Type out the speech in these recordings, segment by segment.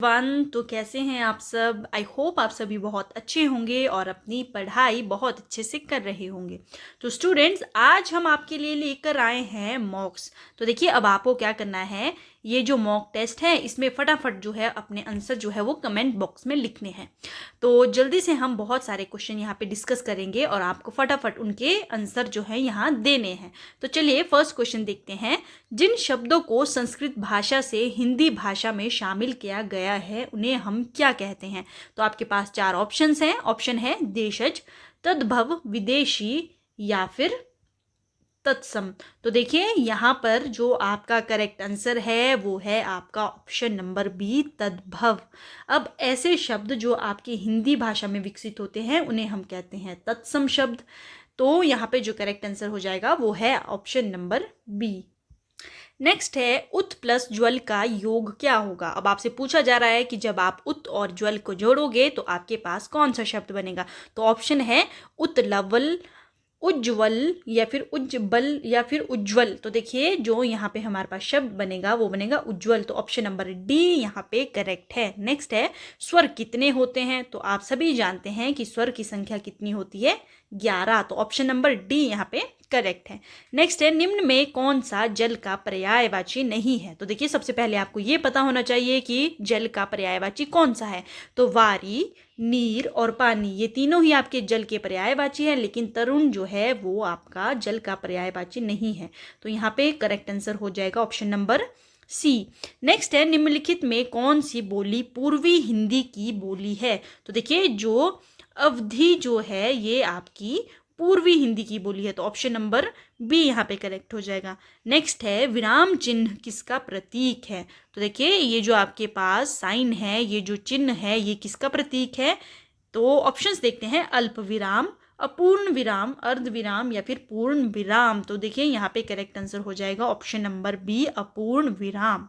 तो कैसे हैं आप सब। आई होप आप सभी बहुत अच्छे होंगे और अपनी पढ़ाई बहुत अच्छे से कर रहे होंगे। तो स्टूडेंट्स, आज हम आपके लिए लेकर आए हैं मॉक्स। तो देखिए, अब आपको क्या करना है, ये जो मॉक टेस्ट है इसमें फटाफट जो है अपने आंसर जो है वो कमेंट बॉक्स में लिखने हैं। तो जल्दी से हम बहुत सारे क्वेश्चन यहाँ पे डिस्कस करेंगे और आपको फटाफट उनके आंसर जो है यहाँ देने हैं। तो चलिए फर्स्ट क्वेश्चन देखते हैं। जिन शब्दों को संस्कृत भाषा से हिंदी भाषा में शामिल किया गया है उन्हें हम क्या कहते हैं। तो आपके पास चार ऑप्शंस हैं। ऑप्शन है देशज, तद्भव, विदेशी या फिर तत्सम। तो देखिए, यहाँ पर जो आपका करेक्ट आंसर है वो है आपका ऑप्शन नंबर बी, तद्भव। अब ऐसे शब्द जो आपकी हिंदी भाषा में विकसित होते हैं उन्हें हम कहते हैं तत्सम शब्द। तो यहाँ पे जो करेक्ट आंसर हो जाएगा वो है ऑप्शन नंबर बी। नेक्स्ट है उत प्लस ज्वल का योग क्या होगा। अब आपसे पूछा जा रहा है कि जब आप उत और ज्वल को जोड़ोगे तो आपके पास कौन सा शब्द बनेगा। तो ऑप्शन है उत्लवल, उज्ज्वल या फिर उज्जबल या फिर उज्ज्वल। तो देखिए, जो यहाँ पे हमारे पास शब्द बनेगा वो बनेगा उज्ज्वल। तो ऑप्शन नंबर डी यहाँ पे करेक्ट है। नेक्स्ट है स्वर कितने होते हैं। तो आप सभी जानते हैं कि स्वर की संख्या कितनी होती है, 11। तो ऑप्शन नंबर डी यहाँ पे करेक्ट है। नेक्स्ट है निम्न में कौन सा जल का पर्यायवाची नहीं है। तो देखिए, सबसे पहले आपको ये पता होना चाहिए कि जल का पर्यायवाची कौन सा है। तो वारी, नीर और पानी, ये तीनों ही आपके जल के पर्यायवाची है, लेकिन तरुण जो है वो आपका जल का पर्यायवाची नहीं है। तो यहाँ पे करेक्ट आंसर हो जाएगा ऑप्शन नंबर सी। नेक्स्ट है निम्नलिखित में कौन सी बोली पूर्वी हिंदी की बोली है। तो देखिए, जो अवधि जो है ये आपकी पूर्वी हिंदी की बोली है। तो ऑप्शन नंबर बी यहाँ पे करेक्ट हो जाएगा। नेक्स्ट है विराम चिन्ह किसका प्रतीक है। तो देखिए, ये जो आपके पास साइन है, ये जो चिन्ह है, ये किसका प्रतीक है। तो ऑप्शंस देखते हैं। अल्प विराम, अपूर्ण विराम, अर्ध विराम या फिर पूर्ण विराम। तो देखिए, यहाँ पे करेक्ट आंसर हो जाएगा ऑप्शन नंबर बी, अपूर्ण विराम।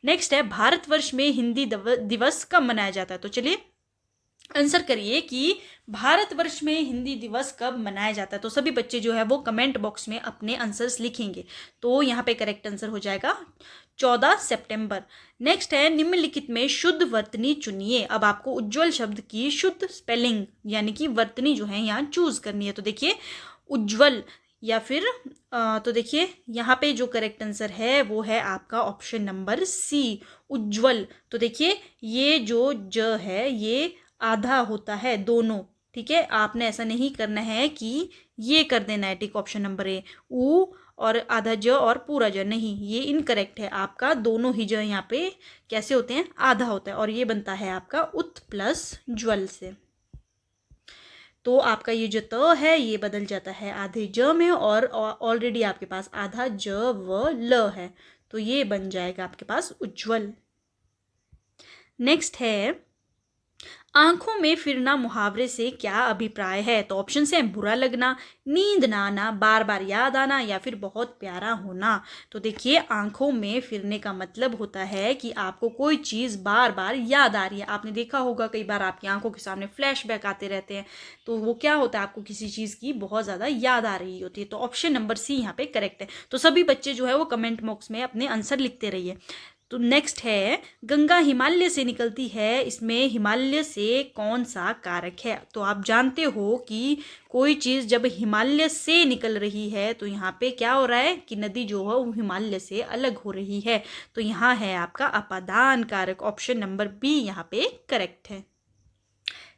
नेक्स्ट है भारतवर्ष में हिंदी दिवस कब मनाया जाता है। तो चलिए आंसर करिए कि भारतवर्ष में हिंदी दिवस कब मनाया जाता है। तो सभी बच्चे जो है वो कमेंट बॉक्स में अपने आंसर्स लिखेंगे। तो यहाँ पे करेक्ट आंसर हो जाएगा 14 सितंबर। नेक्स्ट है निम्नलिखित में शुद्ध वर्तनी चुनिए। अब आपको उज्ज्वल शब्द की शुद्ध स्पेलिंग यानी कि वर्तनी जो है यहाँ चूज करनी है। तो देखिए, उज्ज्वल या फिर तो देखिए, यहाँ पे जो करेक्ट आंसर है वो है आपका ऑप्शन नंबर सी, उज्ज्वल। तो देखिए, ये जो ज है ये आधा होता है दोनों, ठीक है। आपने ऐसा नहीं करना है कि ये कर देना है टिक ऑप्शन नंबर ए, ऊ और आधा ज और पूरा ज, नहीं, ये इनकरेक्ट है। आपका दोनों ही ज यहाँ पे कैसे होते हैं, आधा होता है, और ये बनता है आपका उत प्लस ज्वल से। तो आपका ये जो त है ये बदल जाता है आधे ज में, और ऑलरेडी आपके पास आधा ज व ल है, तो ये बन जाएगा आपके पास उज्ज्वल। नेक्स्ट है आंखों में फिरना मुहावरे से क्या अभिप्राय है। तो ऑप्शन है बुरा लगना, नींद ना आना, बार बार याद आना या फिर बहुत प्यारा होना। तो देखिए, आंखों में फिरने का मतलब होता है कि आपको कोई चीज़ बार बार याद आ रही है। आपने देखा होगा कई बार आपकी आंखों के सामने फ्लैशबैक आते रहते हैं, तो वो क्या होता है, आपको किसी चीज़ की बहुत ज़्यादा याद आ रही होती है। तो ऑप्शन नंबर सी यहाँ पे करेक्ट है। तो सभी बच्चे जो है वो कमेंट बॉक्स में अपने आंसर लिखते रहिए। तो नेक्स्ट है गंगा हिमालय से निकलती है, इसमें हिमालय से कौन सा कारक है। तो आप जानते हो कि कोई चीज़ जब हिमालय से निकल रही है तो यहाँ पे क्या हो रहा है कि नदी जो है वो हिमालय से अलग हो रही है। तो यहाँ है आपका अपादान कारक, ऑप्शन नंबर बी यहाँ पे करेक्ट है।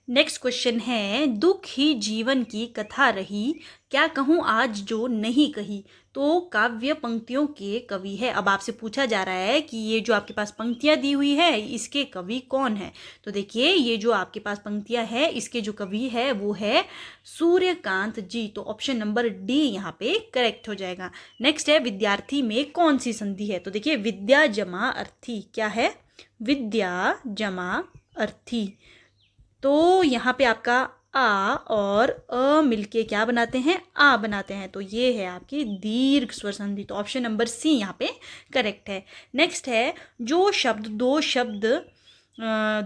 नेक्स्ट क्वेश्चन है दुख ही जीवन की कथा रही, क्या कहूँ आज जो नहीं कही। तो काव्य पंक्तियों के कवि है। अब आपसे पूछा जा रहा है कि ये जो आपके पास पंक्तियाँ दी हुई है इसके कवि कौन है। तो देखिए, ये जो आपके पास पंक्तियाँ है इसके जो कवि है वो है सूर्यकांत जी। तो ऑप्शन नंबर डी यहाँ पे करेक्ट हो जाएगा। नेक्स्ट है विद्यार्थी में कौन सी संधि है। तो देखिए, विद्या जमा अर्थी, क्या है, विद्या जमा अर्थी। तो यहाँ पे आपका आ और अ मिलके क्या बनाते हैं, आ बनाते हैं। तो ये है आपकी दीर्घ स्वर संधि। तो ऑप्शन नंबर सी यहाँ पे करेक्ट है। नेक्स्ट है जो शब्द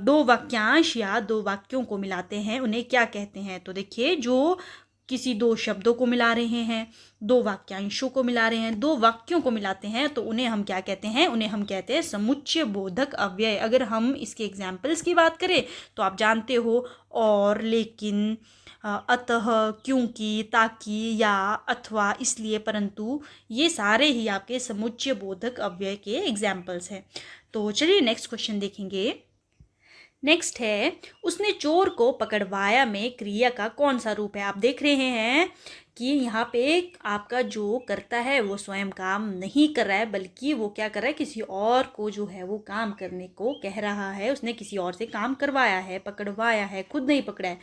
दो वाक्यांश या दो वाक्यों को मिलाते हैं उन्हें क्या कहते हैं। तो देखिए, जो किसी दो शब्दों को मिला रहे हैं, दो वाक्यांशों को मिला रहे हैं, दो वाक्यों को मिलाते हैं, तो उन्हें हम क्या कहते हैं? उन्हें हम कहते हैं समुच्चय बोधक अव्यय। अगर हम इसके एग्जाम्पल्स की बात करें तो आप जानते हो और, लेकिन, अतः, क्योंकि, ताकि, या, अथवा, इसलिए, परंतु, ये सारे ही आपके समुच्चय बोधक अव्यय के एग्जाम्पल्स हैं। तो चलिए नेक्स्ट क्वेश्चन देखेंगे। नेक्स्ट है, उसने चोर को पकड़वाया में क्रिया का कौन सा रूप है? आप देख रहे हैं कि यहाँ पे आपका जो करता है वो स्वयं काम नहीं कर रहा है, बल्कि वो क्या कर रहा है? किसी और को जो है वो काम करने को कह रहा है। उसने किसी और से काम करवाया है, पकड़वाया है, खुद नहीं पकड़ा है।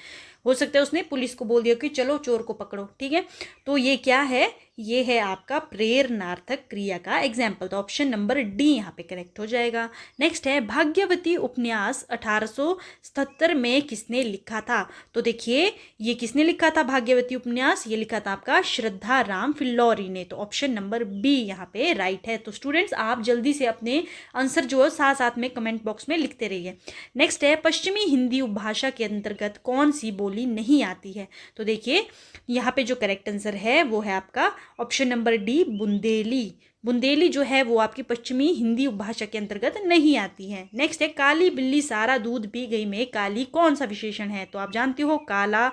हो सकता है उसने पुलिस को बोल दिया कि चलो चोर को पकड़ो, ठीक है। तो ये क्या है? ये है आपका प्रेरणार्थक क्रिया का एग्जाम्पल। तो ऑप्शन नंबर डी यहाँ पे करेक्ट हो जाएगा। नेक्स्ट है, भाग्यवती उपन्यास 1877 में किसने लिखा था? तो देखिए, ये किसने लिखा था भाग्यवती उपन्यास? ये लिखा था आपका श्रद्धा राम फिल्लौरी ने। तो ऑप्शन नंबर बी यहाँ पे राइट है। तो स्टूडेंट्स, आप जल्दी से अपने आंसर जो है साथ साथ में कमेंट बॉक्स में लिखते रहिए। नेक्स्ट है, पश्चिमी हिंदी उपभाषा के अंतर्गत कौन सी बोली नहीं आती है? तो देखिए, यहाँ पे जो करेक्ट आंसर है वो है आपका option number D, Bundeli. Bundeli जो है वो आपकी पश्चिमी हिंदी उपभाषा के अंतर्गत नहीं आती है। नेक्स्ट है, काली बिल्ली सारा दूध पी गई में काली कौन सा विशेषण है? तो आप जानते हो काला,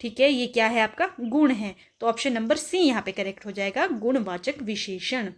ठीक है, ये क्या है? आपका गुण है। तो ऑप्शन नंबर सी यहाँ पे करेक्ट हो जाएगा, गुणवाचक विशेषण।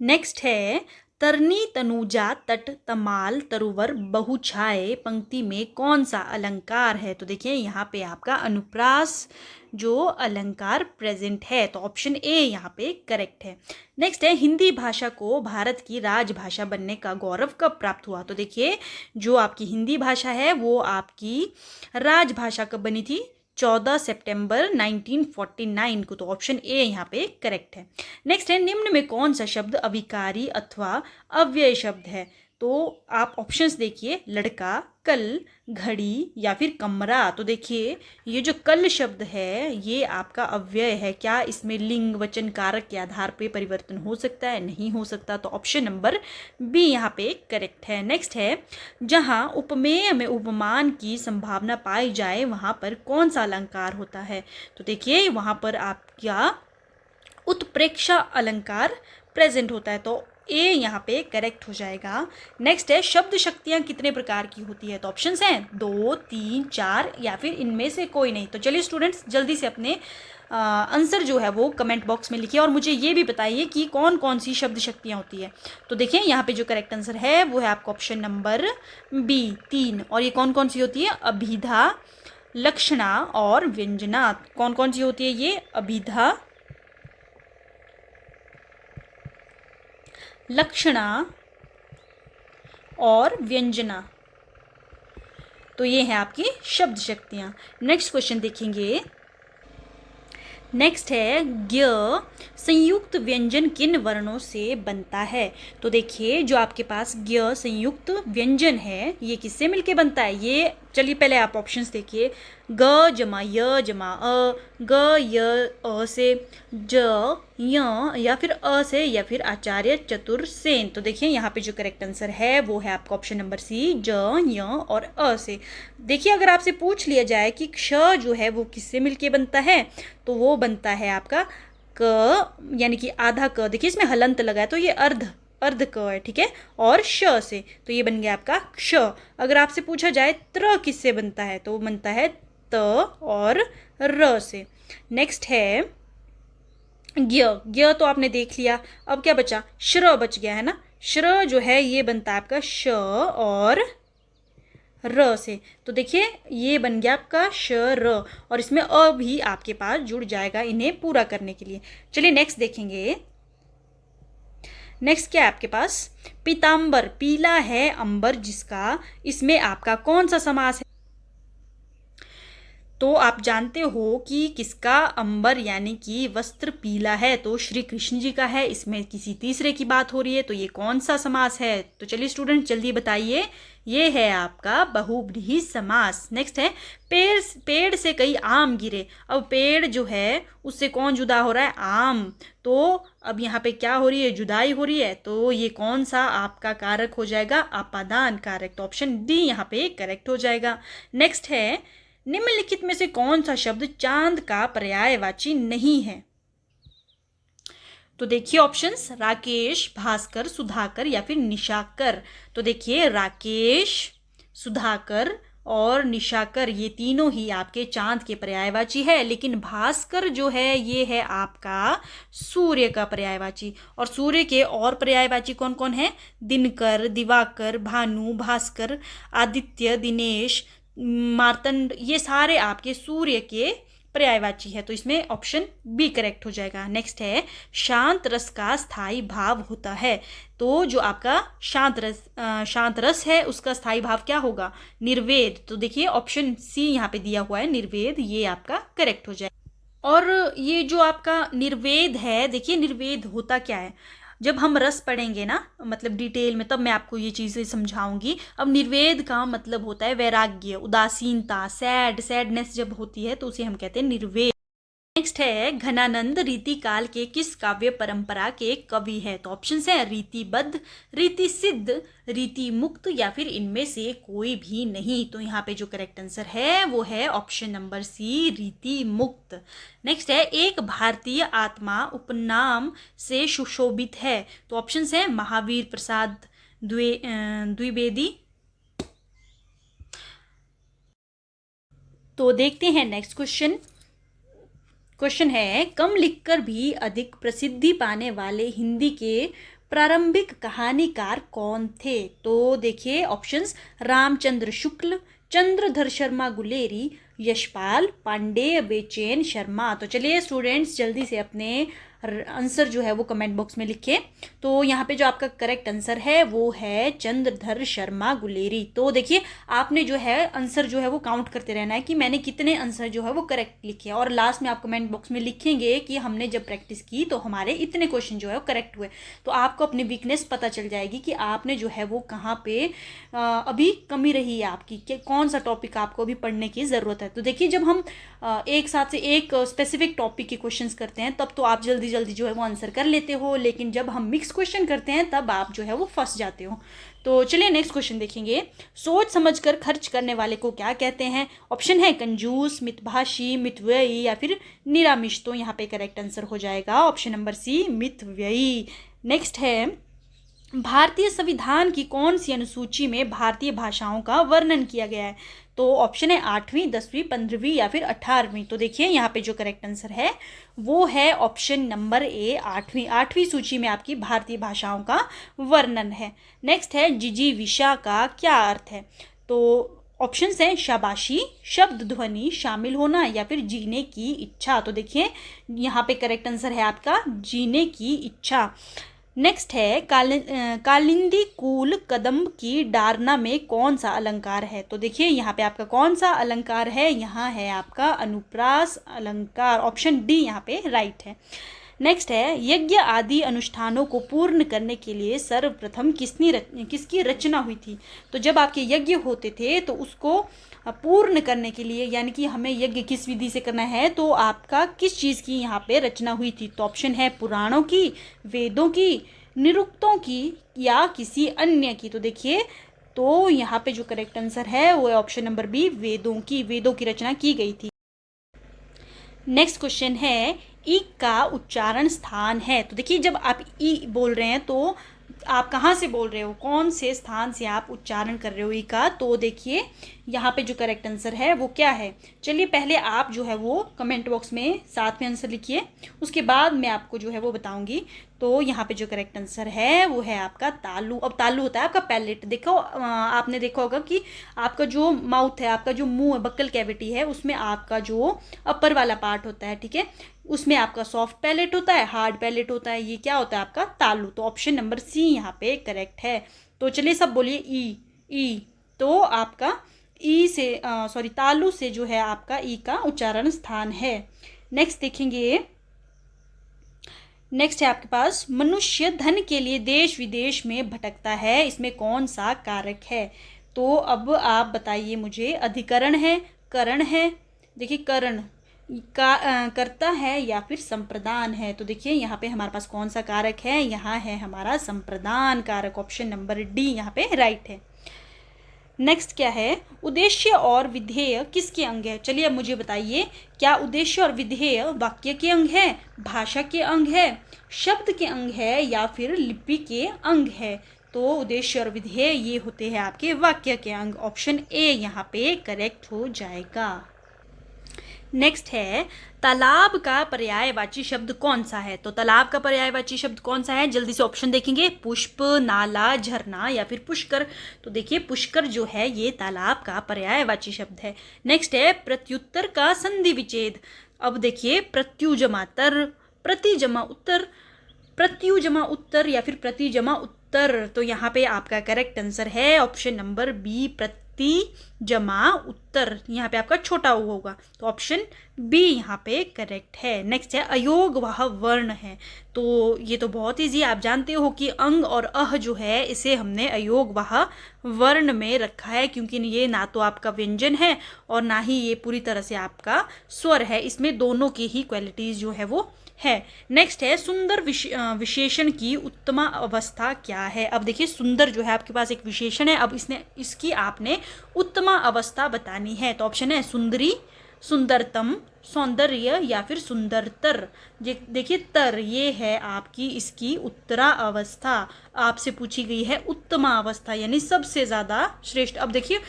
नेक्स्ट है, तरनी तनुजा तट तमाल तरुवर बहुछाए पंक्ति में कौन सा अलंकार है? तो देखिए, यहाँ पे आपका अनुप्रास जो अलंकार प्रेजेंट है। तो ऑप्शन ए यहाँ पे करेक्ट है। नेक्स्ट है, हिंदी भाषा को भारत की राजभाषा बनने का गौरव कब प्राप्त हुआ? तो देखिए, जो आपकी हिंदी भाषा है वो आपकी राजभाषा कब बनी थी? 14 सितंबर 1949 को। तो ऑप्शन ए यहाँ पे करेक्ट है। नेक्स्ट है, निम्न में कौन सा शब्द अभिकारी अथवा अव्यय शब्द है? तो आप ऑप्शंस देखिए, लड़का, कल, घड़ी या फिर कमरा। तो देखिए, ये जो कल शब्द है ये आपका अव्यय है। क्या इसमें लिंग, वचन, कारक के आधार पे परिवर्तन हो सकता है? नहीं हो सकता। तो ऑप्शन नंबर बी यहाँ पे करेक्ट है। नेक्स्ट है, जहाँ उपमेय में उपमान की संभावना पाई जाए वहाँ पर कौन सा अलंकार होता है? तो देखिए, वहाँ पर आपका उत्प्रेक्षा अलंकार प्रेजेंट होता है। तो ए यहाँ पे करेक्ट हो जाएगा। नेक्स्ट है, शब्द शक्तियाँ कितने प्रकार की होती है? तो ऑप्शंस हैं 2, 3, 4 या फिर इनमें से कोई नहीं। तो चलिए स्टूडेंट्स, जल्दी से अपने आंसर जो है वो कमेंट बॉक्स में लिखिए और मुझे ये भी बताइए कि कौन कौन सी शब्द शक्तियाँ होती है। तो देखिए, यहाँ पे जो करेक्ट आंसर है वो है आपका ऑप्शन नंबर बी, 3। और ये कौन कौन सी होती है? अभिधा, लक्षणा और व्यंजना। कौन कौन सी होती है ये? अभिधा, लक्षणा और व्यंजना। तो ये है आपकी शब्द शक्तियाँ। नेक्स्ट क्वेश्चन देखेंगे। नेक्स्ट है, ज्ञ संयुक्त व्यंजन किन वर्णों से बनता है? तो देखिए, जो आपके पास ज्ञ संयुक्त व्यंजन है ये किससे मिलके बनता है? ये चलिए पहले आप ऑप्शंस देखिए, ग जमा य जमा अ, ग य अ से, ज य या फिर अ से, या फिर आचार्य चतुर्सेन। तो देखिए, यहाँ पे जो करेक्ट आंसर है वो है आपका ऑप्शन नंबर सी, ज य और अ से। देखिए, अगर आपसे पूछ लिया जाए कि क्ष जो है वो किससे मिलके बनता है, तो वो बनता है आपका क, यानी कि आधा क। देखिए, इसमें हलंत लगा है तो ये अर्ध क है, ठीक है, और श से। तो ये बन गया आपका क्ष। अगर आपसे पूछा जाए त्र किससे बनता है, तो बनता है त और र से। नेक्स्ट है ज्ञ। ज्ञ तो आपने देख लिया। अब क्या बचा? श्र बच गया है ना। श्र जो है ये बनता है आपका श और र से। तो देखिए, ये बन गया आपका श र, और इसमें अ भी आपके पास जुड़ जाएगा इन्हें पूरा करने के लिए। चलिए नेक्स्ट देखेंगे। नेक्स्ट क्या है आपके पास? पीतांबर, पीला है अंबर जिसका, इसमें आपका कौन सा समास है? तो आप जानते हो कि किसका अंबर यानी कि वस्त्र पीला है? तो श्री कृष्ण जी का है। इसमें किसी तीसरे की बात हो रही है, तो ये कौन सा समास है? तो चलिए स्टूडेंट जल्दी बताइए, ये है आपका बहुब्रीहि समास। नेक्स्ट है, पेड़ से कई आम गिरे। अब पेड़ जो है उससे कौन जुदा हो रहा है? आम। तो अब यहाँ पे क्या हो रही है? जुदाई हो रही है। तो ये कौन सा आपका कारक हो जाएगा? अपादान कारक। तो ऑप्शन डी यहाँ पे करेक्ट हो जाएगा। नेक्स्ट है, निम्नलिखित में से कौन सा शब्द चांद का पर्यायवाची नहीं है? तो देखिए ऑप्शंस, राकेश, भास्कर, सुधाकर या फिर निशाकर। तो देखिए राकेश, सुधाकर और निशाकर ये तीनों ही आपके चांद के पर्यायवाची है, लेकिन भास्कर जो है ये है आपका सूर्य का पर्यायवाची। और सूर्य के और पर्यायवाची कौन कौन है? दिनकर, दिवाकर, भानु, भास्कर, आदित्य, दिनेश, मार्तंड, ये सारे आपके सूर्य के पर्यायवाची है। तो इसमें ऑप्शन बी करेक्ट हो जाएगा। नेक्स्ट है, शांत रस का स्थायी भाव होता है। तो जो आपका शांत रस है उसका स्थायी भाव क्या होगा? निर्वेद। तो देखिए ऑप्शन सी यहाँ पे दिया हुआ है, निर्वेद, ये आपका करेक्ट हो जाएगा। और ये जो आपका निर्वेद है, देखिए निर्वेद होता क्या है, जब हम रस पढ़ेंगे ना, मतलब डिटेल में, तब मैं आपको ये चीज़ें समझाऊंगी। अब निर्वेद का मतलब होता है वैराग्य, उदासीनता, सैडनेस जब होती है तो उसे हम कहते हैं निर्वेद। नेक्स्ट है, घनानंद रीतिकाल के किस काव्य परंपरा के कवि है? तो ऑप्शन है रीतिबद्ध, रीति सिद्ध, रीति मुक्त या फिर इनमें से कोई भी नहीं। तो यहाँ पे जो करेक्ट आंसर है वो है ऑप्शन नंबर सी, रीति मुक्त। नेक्स्ट है, एक भारतीय आत्मा उपनाम से सुशोभित है। तो ऑप्शन है महावीर प्रसाद द्विवेदी। तो देखते हैं नेक्स्ट क्वेश्चन है, कम लिखकर भी अधिक प्रसिद्धि पाने वाले हिंदी के प्रारंभिक कहानीकार कौन थे? तो देखिए ऑप्शंस, रामचंद्र शुक्ल, चंद्रधर शर्मा गुलेरी, यशपाल, पांडेय, बेचैन शर्मा। तो चलिए स्टूडेंट्स जल्दी से अपने आंसर जो है वो कमेंट बॉक्स में लिखिए। तो यहाँ पे जो आपका करेक्ट आंसर है वो है चंद्रधर शर्मा गुलेरी। तो देखिए आपने जो है आंसर जो है वो काउंट करते रहना है कि मैंने कितने आंसर जो है वो करेक्ट लिखे, और लास्ट में आप कमेंट बॉक्स में लिखेंगे कि हमने जब प्रैक्टिस की तो हमारे इतने क्वेश्चन जो है वो करेक्ट हुए। तो आपको अपनी वीकनेस पता चल जाएगी कि आपने जो है वो कहाँ पे अभी कमी रही है आपकी, कि कौन सा टॉपिक आपको अभी पढ़ने की ज़रूरत है। तो देखिए जब हम एक साथ से एक स्पेसिफिक टॉपिक के क्वेश्चंस करते हैं तब तो आप जल्दी जल्दी जो है वो आंसर कर लेते हो, लेकिन जब हम मिक्स क्वेश्चन करते हैं तब आप जो है वो फंस जाते हो। तो चलिए नेक्स्ट क्वेश्चन देखेंगे, सोच समझकर खर्च करने वाले को क्या कहते हैं? ऑप्शन है कंजूस, मितभाषी, मितव्ययी या फिर निरामिष। तो यहाँ पे करेक्ट आंसर हो जाएगा ऑप्शन नंबर सी, मितव्ययी। नेक्स्ट है, भारतीय संविधान की कौन सी अनुसूची में भारतीय भाषाओं का वर्णन किया गया है? तो ऑप्शन है 8वीं, 10वीं, 15वीं या फिर 18वीं। तो देखिए यहाँ पे जो करेक्ट आंसर है वो है ऑप्शन नंबर ए, 8वीं सूची में आपकी भारतीय भाषाओं का वर्णन है। नेक्स्ट है, जिजीविषा का क्या अर्थ है? तो ऑप्शंस हैं शाबाशी, शब्द ध्वनि, शामिल होना या फिर जीने की इच्छा। तो देखिए यहाँ पे करेक्ट आंसर है आपका जीने की इच्छा। नेक्स्ट है, कालिंदी कूल कदम्ब की डारना में कौन सा अलंकार है? तो देखिए यहाँ पे आपका कौन सा अलंकार है? यहाँ है आपका अनुप्रास अलंकार, ऑप्शन डी यहाँ पे राइट है। नेक्स्ट है, यज्ञ आदि अनुष्ठानों को पूर्ण करने के लिए सर्वप्रथम किसकी रचना हुई थी? तो जब आपके यज्ञ होते थे तो उसको पूर्ण करने के लिए, यानी कि हमें यज्ञ किस विधि से करना है, तो आपका किस चीज़ की यहाँ पे रचना हुई थी? तो ऑप्शन है पुराणों की, वेदों की, निरुक्तों की या किसी अन्य की। तो देखिए तो यहाँ पे जो करेक्ट आंसर है वो है ऑप्शन नंबर बी, वेदों की रचना की गई थी। नेक्स्ट क्वेश्चन है, ई का उच्चारण स्थान है। तो देखिए जब आप ई बोल रहे हैं तो आप कहाँ से बोल रहे हो, कौन से स्थान से आप उच्चारण कर रहे हो ई का? तो देखिए यहाँ पे जो करेक्ट आंसर है वो क्या है? चलिए पहले आप जो है वो कमेंट बॉक्स में साथ में आंसर लिखिए, उसके बाद मैं आपको जो है वो बताऊंगी। तो यहाँ पे जो करेक्ट आंसर है वो है आपका तालु। अब तालु होता है आपका पैलेट। देखो आपने देखा होगा कि आपका जो माउथ है, आपका जो मुंह है, बक्कल कैविटी है, उसमें आपका जो अपर वाला पार्ट होता है, ठीक है, उसमें आपका सॉफ्ट पैलेट होता है, हार्ड पैलेट होता है, ये क्या होता है आपका तालु। तो ऑप्शन नंबर सी यहाँ पे करेक्ट है। तो चलिए सब बोलिए ई। तो आपका ई से तालु से जो है आपका ई का उच्चारण स्थान है। नेक्स्ट देखेंगे, नेक्स्ट है आपके पास, मनुष्य धन के लिए देश विदेश में भटकता है, इसमें कौन सा कारक है? तो अब आप बताइए मुझे, अधिकरण है, करण है, देखिए करण करता है या फिर संप्रदान है? तो देखिए यहाँ पे हमारे पास कौन सा कारक है? यहाँ है हमारा संप्रदान कारक, ऑप्शन नंबर डी यहाँ पे राइट है। नेक्स्ट क्या है, उद्देश्य और विधेय किसके अंग है? चलिए अब मुझे बताइए, क्या उद्देश्य और विधेय वाक्य के अंग है, भाषा के अंग है, शब्द के अंग है या फिर लिपि के अंग है? तो उद्देश्य और विधेय ये होते हैं आपके वाक्य के अंग। ऑप्शन ए यहाँ पे करेक्ट हो जाएगा। नेक्स्ट है, तालाब का पर्यायवाची शब्द कौन सा है? तो तालाब का पर्यायवाची शब्द कौन सा है? जल्दी से ऑप्शन देखेंगे, पुष्प, नाला, झरना या फिर पुष्कर। तो देखिए पुष्कर जो है ये तालाब का पर्यायवाची शब्द है। नेक्स्ट है, प्रत्युत्तर का संधि विच्छेद। अब देखिए प्रत्यु जमा तर, प्रति जमा उत्तर, प्रत्यु जमा उत्तर या फिर प्रति जमा उत्तर। तो यहाँ पे आपका करेक्ट आंसर है ऑप्शन नंबर बी, प्रति जमा उत्तर। यहाँ पे आपका छोटा ऊ होगा, तो ऑप्शन बी यहाँ पे करेक्ट है। नेक्स्ट है, अयोग वह वर्ण है। तो ये तो बहुत ईजी, आप जानते हो कि अंग और अह जो है इसे हमने अयोग वह वर्ण में रखा है, क्योंकि ये ना तो आपका व्यंजन है और ना ही ये पूरी तरह से आपका स्वर है। इसमें दोनों की ही क्वालिटीज जो है वो है। नेक्स्ट है, सुंदर विशेषण की उत्तम अवस्था क्या है? अब देखिए सुंदर जो है आपके पास एक विशेषण है, अब इसकी आपने उत्तम अवस्था बतानी है। तो ऑप्शन है सुंदरी, सुंदरतम, सौंदर्य या फिर सुंदरतर। देखिए तर ये है आपकी इसकी उत्तरा अवस्था, आपसे पूछी गई है उत्तम अवस्था यानी सबसे ज़्यादा श्रेष्ठ। अब देखिए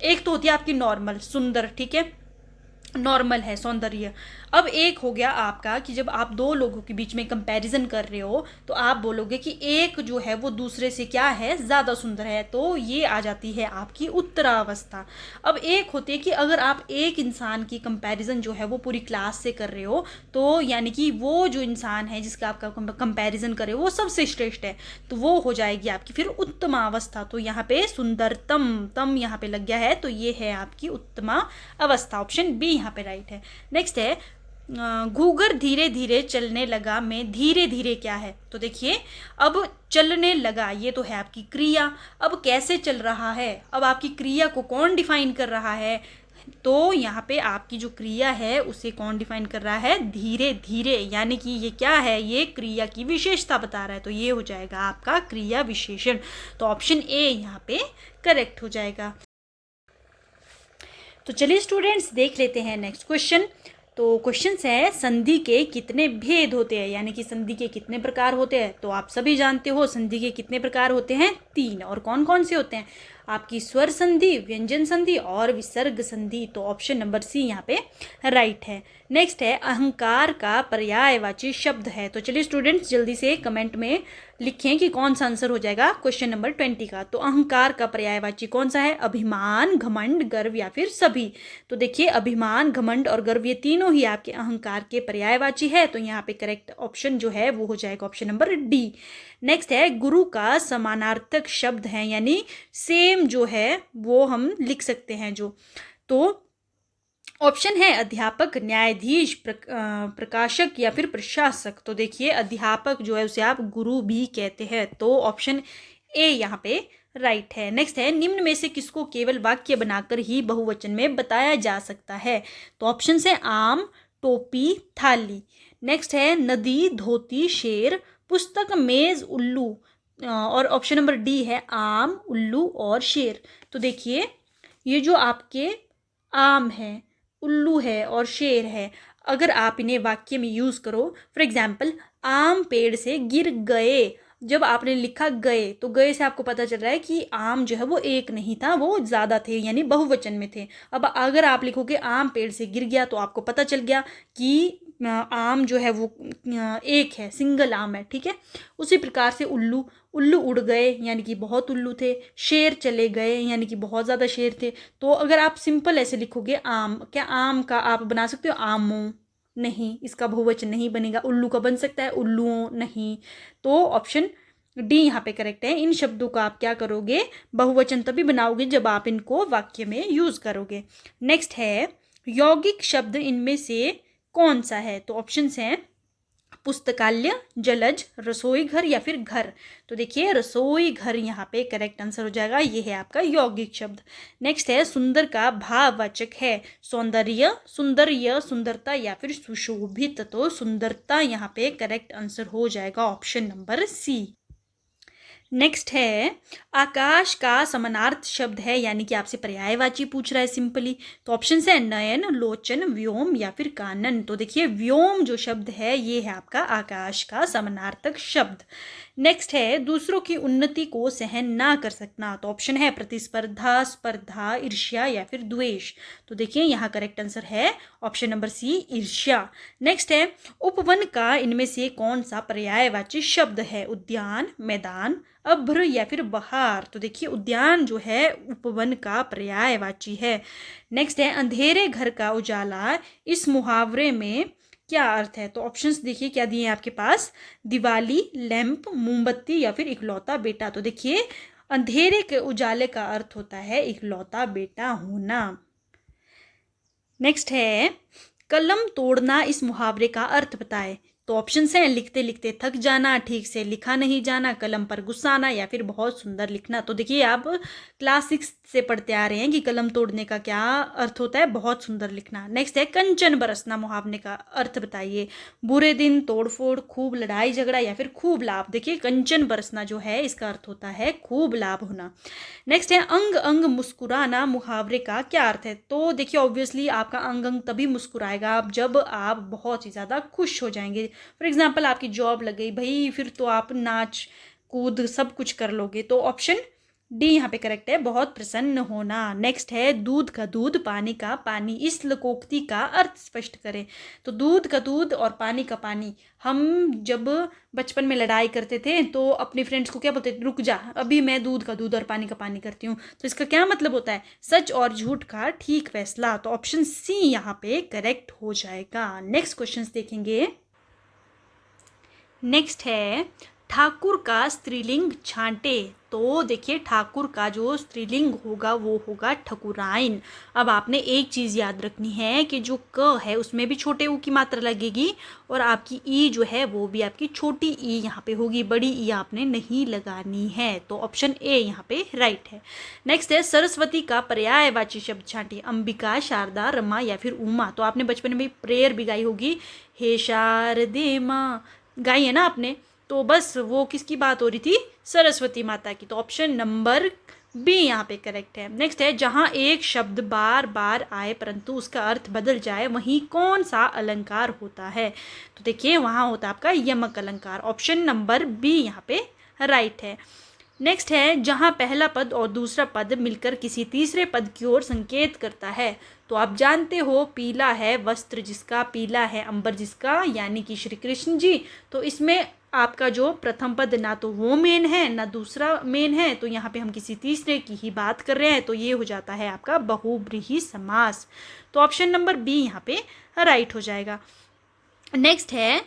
एक तो होती है आपकी नॉर्मल सुंदर, ठीक है, नॉर्मल है सौंदर्य। अब एक हो गया आपका कि जब आप दो लोगों के बीच में कंपैरिजन कर रहे हो तो आप बोलोगे कि एक जो है वो दूसरे से क्या है, ज़्यादा सुंदर है, तो ये आ जाती है आपकी उत्तरावस्था। अब एक होती है कि अगर आप एक इंसान की कंपैरिजन जो है वो पूरी क्लास से कर रहे हो, तो यानी कि वो जो इंसान है जिसका आपका कंपैरिजन कर रहे हो वो सबसे श्रेष्ठ है, तो वो हो जाएगी आपकी फिर उत्तमावस्था। तो यहाँ पे सुंदरतम तम यहाँ पे लग गया है, तो ये है आपकी उत्तमा अवस्था। ऑप्शन बी यहाँ पे राइट है। नेक्स्ट है, घूगर धीरे धीरे चलने लगा में धीरे धीरे क्या है? तो देखिए अब चलने लगा ये तो है आपकी क्रिया, अब कैसे चल रहा है, अब आपकी क्रिया को कौन डिफाइन कर रहा है? तो यहाँ पे आपकी जो क्रिया है उसे कौन डिफाइन कर रहा है? धीरे धीरे, यानी कि ये क्या है, ये क्रिया की विशेषता बता रहा है, तो ये हो जाएगा आपका क्रिया विशेषण। तो ऑप्शन ए यहाँ पे करेक्ट हो जाएगा। तो चलिए स्टूडेंट्स देख लेते हैं नेक्स्ट क्वेश्चन। तो क्वेश्चन है, संधि के कितने भेद होते हैं, यानी कि संधि के कितने प्रकार होते हैं? तो आप सभी जानते हो संधि के कितने प्रकार होते हैं, 3। और कौन कौन से होते हैं? आपकी स्वर संधि, व्यंजन संधि और विसर्ग संधि। तो ऑप्शन नंबर सी यहाँ पे राइट है। नेक्स्ट है, अहंकार का पर्यायवाची शब्द है। तो चलिए स्टूडेंट्स जल्दी से कमेंट में लिखें कि कौन सा आंसर हो जाएगा क्वेश्चन नंबर 20 का। तो अहंकार का पर्यायवाची कौन सा है? अभिमान, घमंड, गर्व या फिर सभी। तो देखिए अभिमान, घमंड और गर्व ये तीनों ही आपके अहंकार के पर्यायवाची है, तो यहाँ पे करेक्ट ऑप्शन जो है वो हो जाएगा ऑप्शन नंबर डी। नेक्स्ट है, गुरु का समानार्थक शब्द है, यानी सेम जो है वो हम लिख सकते हैं जो। तो ऑप्शन है अध्यापक, न्यायाधीश, प्रकाशक या फिर प्रशासक। तो देखिए अध्यापक जो है उसे आप गुरु भी कहते हैं, तो ऑप्शन ए यहाँ पे राइट है। नेक्स्ट है, निम्न में से किसको केवल वाक्य बनाकर ही बहुवचन में बताया जा सकता है? तो ऑप्शन है आम, टोपी, थाली। नेक्स्ट है, नदी, धोती, शेर, पुस्तक, मेज, उल्लू। और ऑप्शन नंबर डी है आम, उल्लू और शेर। तो देखिए ये जो आपके आम है, उल्लू है और शेर है, अगर आप इन्हें वाक्य में यूज़ करो, फॉर एग्जाम्पल आम पेड़ से गिर गए, जब आपने लिखा गए तो गए से आपको पता चल रहा है कि आम जो है वो एक नहीं था, वो ज़्यादा थे यानी बहुवचन में थे। अब अगर आप लिखोगे आम पेड़ से गिर गया तो आपको पता चल गया कि आम जो है वो एक है, सिंगल आम है, ठीक है। उसी प्रकार से उल्लू, उल्लू उड़ गए यानी कि बहुत उल्लू थे, शेर चले गए यानी कि बहुत ज़्यादा शेर थे। तो अगर आप सिंपल ऐसे लिखोगे आम, क्या आम का आप बना सकते हो आमों? नहीं, इसका बहुवचन नहीं बनेगा। उल्लू का बन सकता है उल्लुओं, नहीं। तो ऑप्शन डी यहाँ पे करेक्ट है। इन शब्दों का आप क्या करोगे, बहुवचन तभी बनाओगे जब आप इनको वाक्य में यूज करोगे। नेक्स्ट है, यौगिक शब्द इनमें से कौन सा है? तो ऑप्शंस हैं पुस्तकालय, जलज, रसोई घर या फिर घर। तो देखिए रसोई घर यहाँ पे करेक्ट आंसर हो जाएगा, ये है आपका यौगिक शब्द। नेक्स्ट है, सुंदर का भाववाचक है सौंदर्य, सुंदर्य, सुंदरता या फिर सुशोभित। तो सुंदरता यहाँ पे करेक्ट आंसर हो जाएगा ऑप्शन नंबर सी। नेक्स्ट है आकाश का समानार्थ शब्द है, यानी कि आपसे पर्यायवाची पूछ रहा है सिंपली। तो ऑप्शन है नयन, लोचन, व्योम या फिर कानन। तो देखिए व्योम जो शब्द है ये है आपका आकाश का समानार्थक शब्द। नेक्स्ट है दूसरों की उन्नति को सहन ना कर सकना। तो ऑप्शन है प्रतिस्पर्धा, स्पर्धा, ईर्ष्या या फिर द्वेष। तो देखिए यहाँ करेक्ट आंसर है ऑप्शन नंबर सी, ईर्ष्या। नेक्स्ट है उपवन का इनमें से कौन सा पर्यायवाची शब्द है? उद्यान, मैदान, अभ्र या फिर बहार। तो देखिए उद्यान जो है उपवन का पर्यायवाची है। नेक्स्ट है अंधेरे घर का उजाला, इस मुहावरे में क्या अर्थ है? तो ऑप्शंस देखिए क्या दिए हैं आपके पास, दिवाली, लैंप, मोमबत्ती या फिर इकलौता बेटा। तो देखिए अंधेरे के उजाले का अर्थ होता है इकलौता बेटा होना। नेक्स्ट है कलम तोड़ना इस मुहावरे का अर्थ बताए। तो ऑप्शंस हैं लिखते लिखते थक जाना, ठीक से लिखा नहीं जाना, कलम पर गुस्सा आना या फिर बहुत सुंदर लिखना। तो देखिए आप क्लास 6 से पढ़ते आ रहे हैं कि कलम तोड़ने का क्या अर्थ होता है, बहुत सुंदर लिखना। नेक्स्ट है कंचन बरसना मुहावरे का अर्थ बताइए। बुरे दिन, तोड़फोड़, खूब लड़ाई झगड़ा या फिर खूब लाभ। देखिए कंचन बरसना जो है इसका अर्थ होता है खूब लाभ होना। नेक्स्ट है अंग अंग मुस्कुराना मुहावरे का क्या अर्थ है? तो देखिए ऑब्वियसली आपका अंग अंग तभी मुस्कुराएगा आप जब आप बहुत ही ज़्यादा खुश हो जाएंगे। फॉर एग्जाम्पल आपकी जॉब लग गई भाई, फिर तो आप नाच कूद सब कुछ कर लोगे। तो ऑप्शन डी यहाँ पे करेक्ट है, बहुत प्रसन्न होना। नेक्स्ट है दूध का दूध, पानी का पानी, इस लोकोक्ति का अर्थ स्पष्ट करें। तो दूध का दूध और पानी का पानी, हम जब बचपन में लड़ाई करते थे तो अपने फ्रेंड्स को क्या बोलते थे, रुक जा अभी मैं दूध का दूध और पानी का पानी करती हूँ। तो इसका क्या मतलब होता है, सच और झूठ का ठीक फैसला। तो ऑप्शन सी यहाँ पे करेक्ट हो जाएगा। नेक्स्ट क्वेश्चन देखेंगे। नेक्स्ट है ठाकुर का स्त्रीलिंग छांटे। तो देखिए ठाकुर का जो स्त्रीलिंग होगा वो होगा ठकुराइन। अब आपने एक चीज़ याद रखनी है कि जो क है उसमें भी छोटे ऊ की मात्रा लगेगी और आपकी ई जो है वो भी आपकी छोटी ई यहाँ पे होगी, बड़ी ई आपने नहीं लगानी है। तो ऑप्शन ए यहाँ पे राइट है। नेक्स्ट है सरस्वती का पर्यायवाची शब्द छांटे। अंबिका, शारदा, रमा या फिर उमा। तो आपने बचपन में प्रेयर भी गाई होगी, हे शारदे माँ, गाई है ना आपने। तो बस वो किसकी बात हो रही थी, सरस्वती माता की। तो ऑप्शन नंबर बी यहाँ पे करेक्ट है। नेक्स्ट है जहाँ एक शब्द बार बार आए परंतु उसका अर्थ बदल जाए वहीं कौन सा अलंकार होता है? तो देखिए वहाँ होता है आपका यमक अलंकार। ऑप्शन नंबर बी यहाँ पे राइट है। नेक्स्ट है जहाँ पहला पद और दूसरा पद मिलकर किसी तीसरे पद की ओर संकेत करता है। तो आप जानते हो पीला है वस्त्र जिसका, पीला है अंबर जिसका, यानी कि श्री कृष्ण जी। तो इसमें आपका जो प्रथम पद ना तो वो मेन है ना दूसरा मेन है, तो यहाँ पे हम किसी तीसरे की ही बात कर रहे हैं। तो ये हो जाता है आपका बहुब्रीहि समास। तो ऑप्शन नंबर बी यहाँ पे राइट हो जाएगा। नेक्स्ट है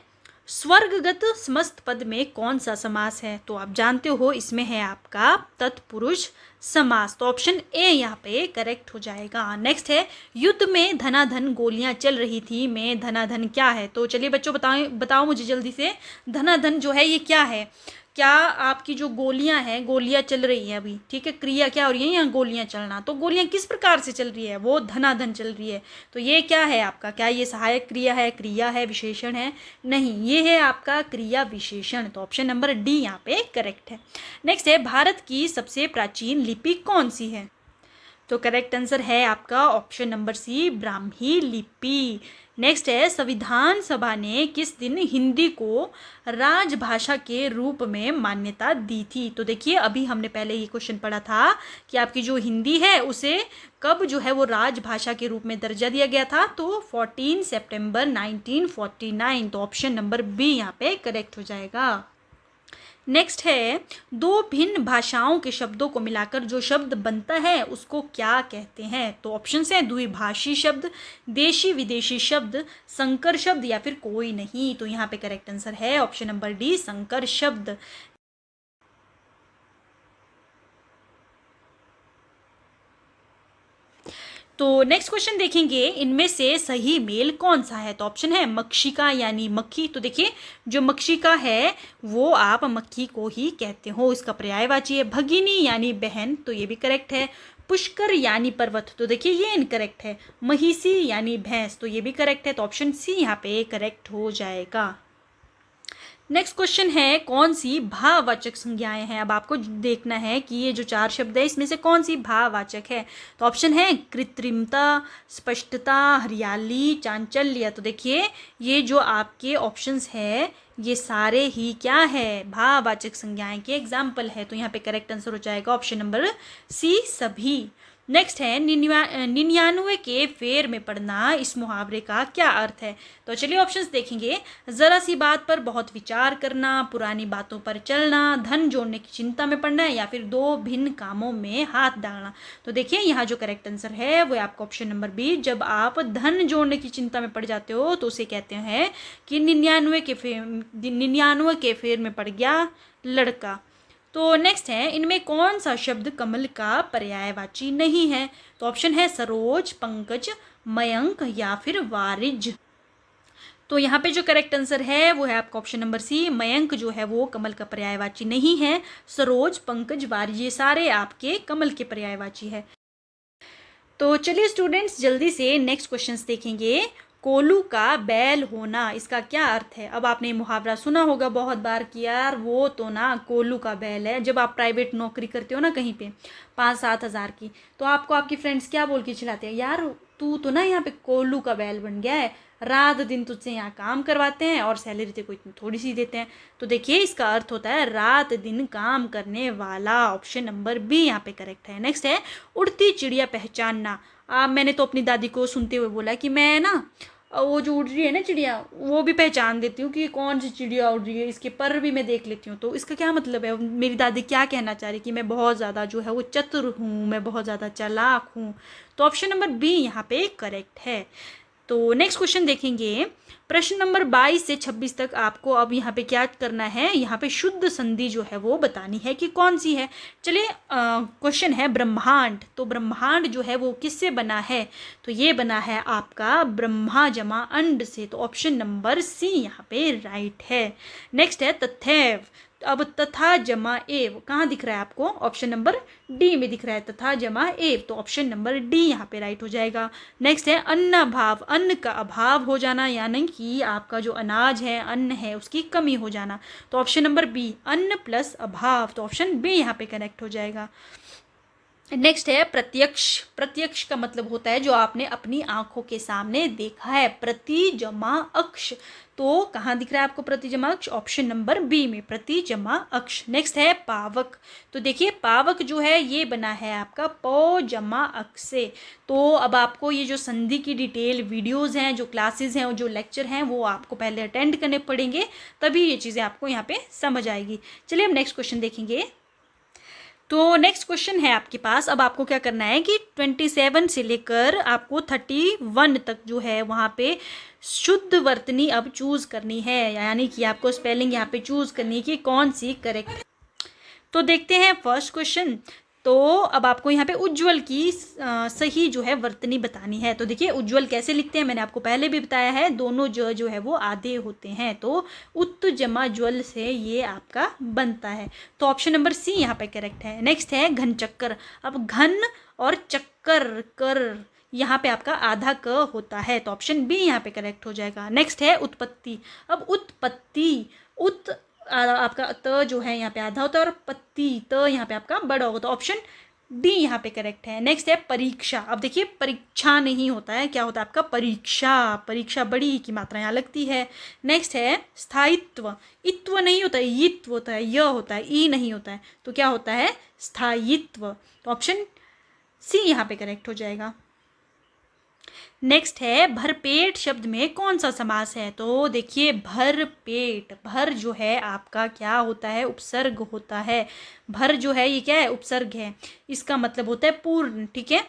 स्वर्गगत समस्त पद में कौन सा समास है? तो आप जानते हो इसमें है आपका तत्पुरुष समास। तो ऑप्शन ए यहाँ पे करेक्ट हो जाएगा। नेक्स्ट है युद्ध में धनाधन गोलियां चल रही थी में धनाधन क्या है? तो चलिए बच्चों बताओ मुझे जल्दी से, धनाधन जो है ये क्या है? क्या आपकी जो गोलियां हैं, गोलियां चल रही हैं अभी, ठीक है, क्रिया क्या हो रही है यहाँ गोलियां चलना। तो गोलियां किस प्रकार से चल रही है? वो धनाधन चल रही है। तो ये क्या है आपका, क्या ये सहायक क्रिया है, विशेषण है? नहीं, ये है आपका क्रिया विशेषण। तो ऑप्शन नंबर डी यहाँ पे करेक्ट है। नेक्स्ट है भारत की सबसे प्राचीन लिपि कौन सी है? तो करेक्ट आंसर है आपका ऑप्शन नंबर सी, ब्राह्मी लिपि। नेक्स्ट है संविधान सभा ने किस दिन हिंदी को राजभाषा के रूप में मान्यता दी थी? तो देखिए अभी हमने पहले ये क्वेश्चन पढ़ा था कि आपकी जो हिंदी है उसे कब जो है वो राजभाषा के रूप में दर्जा दिया गया था। तो 14 सितंबर 1949। तो ऑप्शन नंबर बी यहाँ पे करेक्ट हो जाएगा। नेक्स्ट है दो भिन्न भाषाओं के शब्दों को मिलाकर जो शब्द बनता है उसको क्या कहते हैं? तो ऑप्शन है द्विभाषी शब्द, देशी विदेशी शब्द, संकर शब्द या फिर कोई नहीं। तो यहाँ पे करेक्ट आंसर है ऑप्शन नंबर डी, संकर शब्द। तो नेक्स्ट क्वेश्चन देखेंगे इनमें से सही मेल कौन सा है? तो ऑप्शन है मक्षिका यानी मक्खी। तो देखिए जो मक्षिका है वो आप मक्खी को ही कहते हो, इसका पर्यायवाची है। भगिनी यानी बहन, तो ये भी करेक्ट है। पुष्कर यानी पर्वत, तो देखिए ये इनकरेक्ट है। महिषी यानी भैंस, तो ये भी करेक्ट है। तो ऑप्शन सी यहाँ पे करेक्ट हो जाएगा। नेक्स्ट क्वेश्चन है कौन सी भाववाचक संज्ञाएं हैं। अब आपको देखना है कि ये जो 4 शब्द है इसमें से कौन सी भाववाचक है। तो ऑप्शन है कृत्रिमता, स्पष्टता, हरियाली, चांचल्य। तो देखिए ये जो आपके ऑप्शंस है ये सारे ही क्या है, भाववाचक संज्ञाएं के एग्जाम्पल है। तो यहाँ पे करेक्ट आंसर हो जाएगा ऑप्शन नंबर सी, सभी। नेक्स्ट है 99 के फेर में पड़ना, इस मुहावरे का क्या अर्थ है। तो चलिए ऑप्शंस देखेंगे। जरा सी बात पर बहुत विचार करना, पुरानी बातों पर चलना, धन जोड़ने की चिंता में पड़ना, या फिर दो भिन्न कामों में हाथ डालना। तो देखिए यहाँ जो करेक्ट आंसर है वो आपका ऑप्शन नंबर बी। जब आप धन जोड़ने की चिंता में पड़ जाते हो तो उसे कहते हैं कि 99 के फेर में पड़ गया लड़का। तो नेक्स्ट है इनमें कौन सा शब्द कमल का पर्यायवाची नहीं है। तो ऑप्शन है सरोज, पंकज, मयंक या फिर वारिज। तो यहाँ पे जो करेक्ट आंसर है वो है आपका ऑप्शन नंबर सी, मयंक जो है वो कमल का पर्यायवाची नहीं है। सरोज, पंकज, वारिज ये सारे आपके कमल के पर्यायवाची है। तो चलिए स्टूडेंट्स जल्दी से नेक्स्ट क्वेश्चंस देखेंगे। कोल्हू का बैल होना, इसका क्या अर्थ है। अब आपने मुहावरा सुना होगा बहुत बार कि यार वो तो ना कोल्हू का बैल है। जब आप प्राइवेट नौकरी करते हो ना कहीं पे 5-7 हज़ार की, तो आपको आपकी फ्रेंड्स क्या बोल के चिल्लाते हैं, यार तू तो ना यहाँ पे कोल्हू का बैल बन गया है, रात दिन तुझसे यहाँ काम करवाते हैं और सैलरी तेरे को इतनी थोड़ी सी देते हैं। तो देखिए इसका अर्थ होता है रात दिन काम करने वाला। ऑप्शन नंबर बी यहाँ पे करेक्ट है। नेक्स्ट है उड़ती चिड़िया पहचानना। मैंने तो अपनी दादी को सुनते हुए बोला कि मैं ना वो जो उड़ रही है ना चिड़िया वो भी पहचान देती हूँ कि कौन सी चिड़िया उड़ रही है, इसके पर भी मैं देख लेती हूँ। तो इसका क्या मतलब है, मेरी दादी क्या कहना चाह रही कि मैं बहुत ज़्यादा जो है वो चतुर हूँ, मैं बहुत ज़्यादा चालाक हूँ। तो ऑप्शन नंबर बी यहाँ पे करेक्ट है। तो नेक्स्ट क्वेश्चन देखेंगे। प्रश्न नंबर 22 से 26 तक आपको अब यहाँ पे क्या करना है, यहाँ पे शुद्ध संधि जो है वो बतानी है कि कौन सी है। चलिए क्वेश्चन है ब्रह्मांड। तो ब्रह्मांड जो है वो किससे बना है। तो ये बना है आपका ब्रह्मा जमा अंड से। तो ऑप्शन नंबर सी यहाँ पे राइट है। नेक्स्ट है तथैव। अब तथा जमा एव कहाँ दिख रहा है आपको, ऑप्शन नंबर डी में दिख रहा है, तथा जमा एव। तो ऑप्शन नंबर डी यहाँ पे राइट हो जाएगा। नेक्स्ट है अन्न अभाव, अन्न का अभाव हो जाना, यानी कि आपका जो अनाज है अन्न है उसकी कमी हो जाना। तो ऑप्शन नंबर बी अन्न प्लस अभाव। तो ऑप्शन बी यहाँ पे करेक्ट हो जाएगा। नेक्स्ट है प्रत्यक्ष। प्रत्यक्ष का मतलब होता है जो आपने अपनी आंखों के सामने देखा है। प्रति जमा अक्ष, तो कहाँ दिख रहा है आपको प्रति जमा अक्ष, ऑप्शन नंबर बी में प्रति जमा अक्ष। नेक्स्ट है पावक। तो देखिए पावक जो है ये बना है आपका पौ जमा अक्ष से। तो अब आपको ये जो संधि की डिटेल वीडियोस हैं, जो क्लासेस हैं, जो लेक्चर हैं वो आपको पहले अटेंड करने पड़ेंगे, तभी ये चीज़ें आपको यहाँ पे समझ आएगी। चलिए अब नेक्स्ट क्वेश्चन देखेंगे। तो नेक्स्ट क्वेश्चन है आपके पास। अब आपको क्या करना है कि 27 से लेकर आपको 31 तक जो है वहाँ पे शुद्ध वर्तनी अब चूज़ करनी है, यानी कि आपको स्पेलिंग यहाँ पे चूज़ करनी है कि कौन सी करेक्ट। तो देखते हैं फर्स्ट क्वेश्चन। तो अब आपको यहाँ पे उज्ज्वल की सही जो है वर्तनी बतानी है। तो देखिए उज्ज्वल कैसे लिखते हैं, मैंने आपको पहले भी बताया है, दोनों जो है वो आधे होते हैं। तो उत जमा ज्वल से ये आपका बनता है। तो ऑप्शन नंबर सी यहाँ पे करेक्ट है। नेक्स्ट है घन चक्कर। अब घन और चक्कर कर यहाँ पे आपका आधा क होता है। तो ऑप्शन बी यहाँ पे करेक्ट हो जाएगा। नेक्स्ट है उत्पत्ति। अब उत्पत्ति उत आपका त जो है यहाँ पे आधा होता है और पत्ती त यहाँ पे आपका बड़ा होगा। तो ऑप्शन डी यहाँ पे करेक्ट है। नेक्स्ट है परीक्षा। अब देखिए परीक्षा नहीं होता है, क्या होता है आपका परीक्षा। परीक्षा बड़ी की मात्रा यहाँ लगती है। नेक्स्ट है स्थायित्व। इत्व नहीं होता है, यित्व होता है, य होता है, ई नहीं होता है। तो क्या होता है स्थायित्व। तो ऑप्शन सी यहाँ पे करेक्ट हो जाएगा। नेक्स्ट है भरपेट शब्द में कौन सा समास है। तो देखिए भरपेट, भर जो है आपका क्या होता है उपसर्ग होता है। भर जो है ये क्या है उपसर्ग है, इसका मतलब होता है पूर्ण, ठीक है।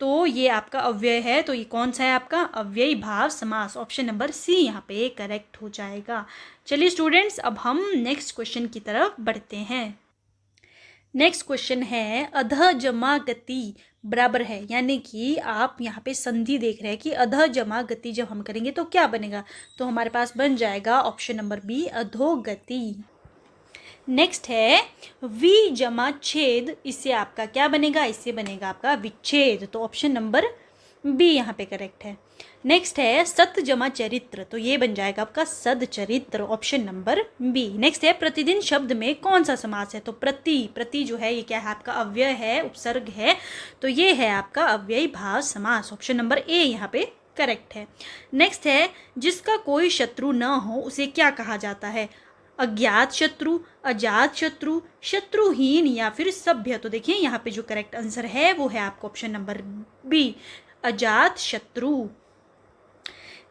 तो ये आपका अव्यय है, तो ये कौन सा है आपका अव्ययी भाव समास। ऑप्शन नंबर सी यहाँ पे करेक्ट हो जाएगा। चलिए स्टूडेंट्स अब हम नेक्स्ट क्वेश्चन की तरफ बढ़ते हैं। नेक्स्ट क्वेश्चन है अध जमा गति बराबर है, यानी कि आप यहाँ पे संधि देख रहे हैं कि अध जमा गति जब हम करेंगे तो क्या बनेगा। तो हमारे पास बन जाएगा ऑप्शन नंबर बी अधोगति। नेक्स्ट है वि जमा छेद, इससे आपका क्या बनेगा, इससे बनेगा आपका विच्छेद। तो ऑप्शन नंबर बी यहाँ पे करेक्ट है। नेक्स्ट है सत जमा चरित्र, तो ये बन जाएगा आपका सद चरित्र, ऑप्शन नंबर बी। नेक्स्ट है प्रतिदिन शब्द में कौन सा समास है, तो प्रति जो है ये क्या है आपका अव्यय है, उपसर्ग है, तो ये है आपका अव्ययी भाव समास, ऑप्शन नंबर ए यहाँ पे करेक्ट है। नेक्स्ट है जिसका कोई शत्रु न हो उसे क्या कहा जाता है, अज्ञात शत्रु, अजात शत्रु, शत्रुहीन या फिर सभ्य। तो देखिए यहाँ पे जो करेक्ट आंसर है वो है आपका ऑप्शन नंबर बी, अजात शत्रु।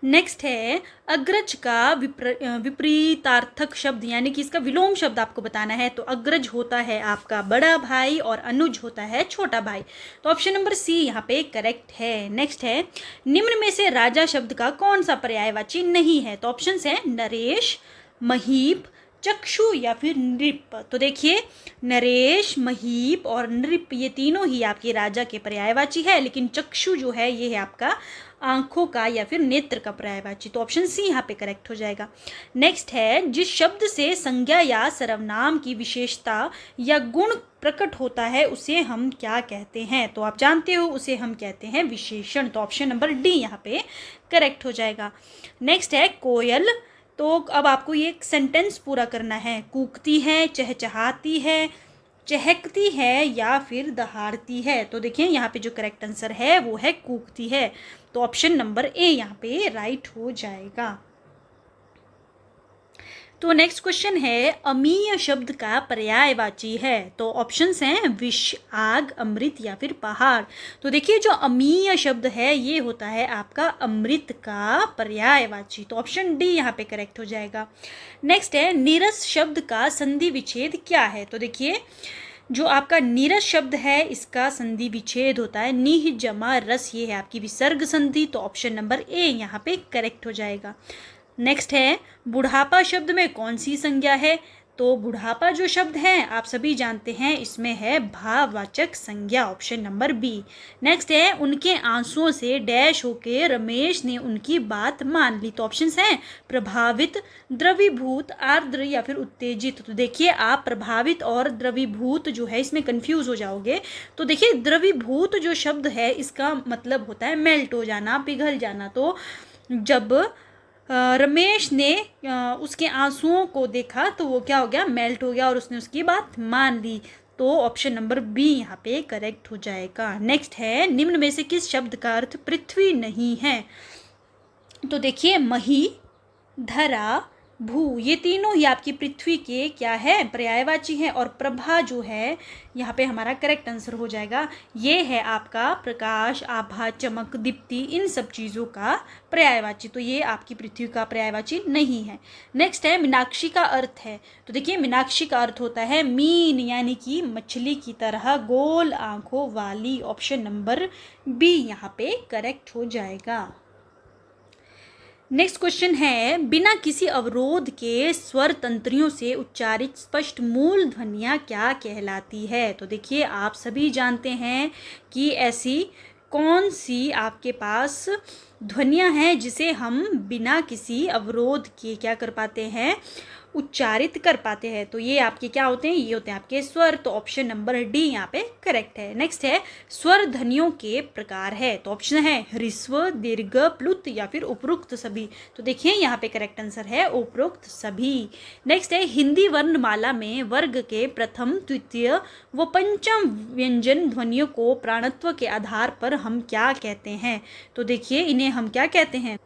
नेक्स्ट है अग्रज का विपरीतार्थक शब्द यानी कि इसका विलोम शब्द आपको बताना है, तो अग्रज होता है आपका बड़ा भाई और अनुज होता है छोटा भाई, तो ऑप्शन नंबर सी यहाँ पे करेक्ट है। नेक्स्ट है निम्न में से राजा शब्द का कौन सा पर्यायवाची नहीं है, तो ऑप्शन है नरेश, महीप, चक्षु या फिर नृप। तो देखिए नरेश, महीप और नृप ये तीनों ही आपके राजा के पर्यायवाची है, लेकिन चक्षु जो है ये है आपका आंखों का या फिर नेत्र का पर्यायवाची, तो ऑप्शन सी यहाँ पे करेक्ट हो जाएगा। नेक्स्ट है जिस शब्द से संज्ञा या सर्वनाम की विशेषता या गुण प्रकट होता है उसे हम क्या कहते हैं, तो आप जानते हो उसे हम कहते हैं विशेषण, तो ऑप्शन नंबर डी यहाँ पे करेक्ट हो जाएगा। नेक्स्ट है कोयल, तो अब आपको ये एक सेंटेंस पूरा करना है, कूकती है, चहचहाती है, चहकती है या फिर दहाड़ती है। तो देखिए यहाँ पे जो करेक्ट आंसर है वो है कूकती है, तो ऑप्शन नंबर ए यहाँ पे राइट हो जाएगा। तो नेक्स्ट क्वेश्चन है अमीय शब्द का पर्यायवाची है, तो ऑप्शंस हैं विष, आग, अमृत या फिर पहाड़। तो देखिए जो अमीय शब्द है ये होता है आपका अमृत का पर्यायवाची, तो ऑप्शन डी यहाँ पे करेक्ट हो जाएगा। नेक्स्ट है नीरस शब्द का संधि विच्छेद क्या है, तो देखिए जो आपका नीरस शब्द है इसका संधि विच्छेद होता है निह जमा रस, ये है आपकी विसर्ग संधि, तो ऑप्शन नंबर ए यहाँ पे करेक्ट हो जाएगा। नेक्स्ट है बुढ़ापा शब्द में कौन सी संज्ञा है, तो बुढ़ापा जो शब्द है आप सभी जानते हैं इसमें है भाववाचक संज्ञा, ऑप्शन नंबर बी। नेक्स्ट है उनके आंसुओं से डैश होके रमेश ने उनकी बात मान ली, तो ऑप्शंस हैं प्रभावित, द्रवीभूत, आर्द्र या फिर उत्तेजित। तो देखिए आप प्रभावित और द्रवीभूत जो है इसमें कंफ्यूज हो जाओगे, तो देखिए द्रवीभूत जो शब्द है इसका मतलब होता है मेल्ट हो जाना, पिघल जाना, तो जब रमेश ने उसके आंसुओं को देखा तो वो क्या हो गया, मेल्ट हो गया और उसने उसकी बात मान ली, तो ऑप्शन नंबर बी यहाँ पे करेक्ट हो जाएगा। नेक्स्ट है निम्न में से किस शब्द का अर्थ पृथ्वी नहीं है, तो देखिए मही, धरा, भू ये तीनों ही आपकी पृथ्वी के क्या है पर्यायवाची है, और प्रभा जो है यहाँ पे हमारा करेक्ट आंसर हो जाएगा, ये है आपका प्रकाश, आभा, चमक, दीप्ति, इन सब चीज़ों का पर्यायवाची, तो ये आपकी पृथ्वी का पर्यायवाची नहीं है। नेक्स्ट है मीनाक्षी का अर्थ है, तो देखिए मीनाक्षी का अर्थ होता है मीन यानी कि मछली की तरह गोल आंखों वाली, ऑप्शन नंबर बी यहाँ पे करेक्ट हो जाएगा। नेक्स्ट क्वेश्चन है बिना किसी अवरोध के स्वर तंत्रियों से उच्चारित स्पष्ट मूल ध्वनियाँ क्या कहलाती है, तो देखिए आप सभी जानते हैं कि ऐसी कौन सी आपके पास ध्वनियाँ हैं जिसे हम बिना किसी अवरोध के क्या कर पाते हैं, उच्चारित कर पाते हैं, तो ये आपके क्या होते हैं, ये होते हैं आपके स्वर, तो ऑप्शन नंबर डी यहाँ पे करेक्ट है। नेक्स्ट है स्वर ध्वनियों के प्रकार है, तो ऑप्शन है ह्रस्व, दीर्घ, प्लुत या फिर उपरोक्त सभी, तो देखिए यहाँ पे करेक्ट आंसर है उपरोक्त सभी। नेक्स्ट है हिंदी वर्णमाला में वर्ग के प्रथम, द्वितीय व पंचम व्यंजन ध्वनियों को प्राणत्व के आधार पर हम क्या कहते हैं, तो देखिए इन्हें हम क्या कहते हैं,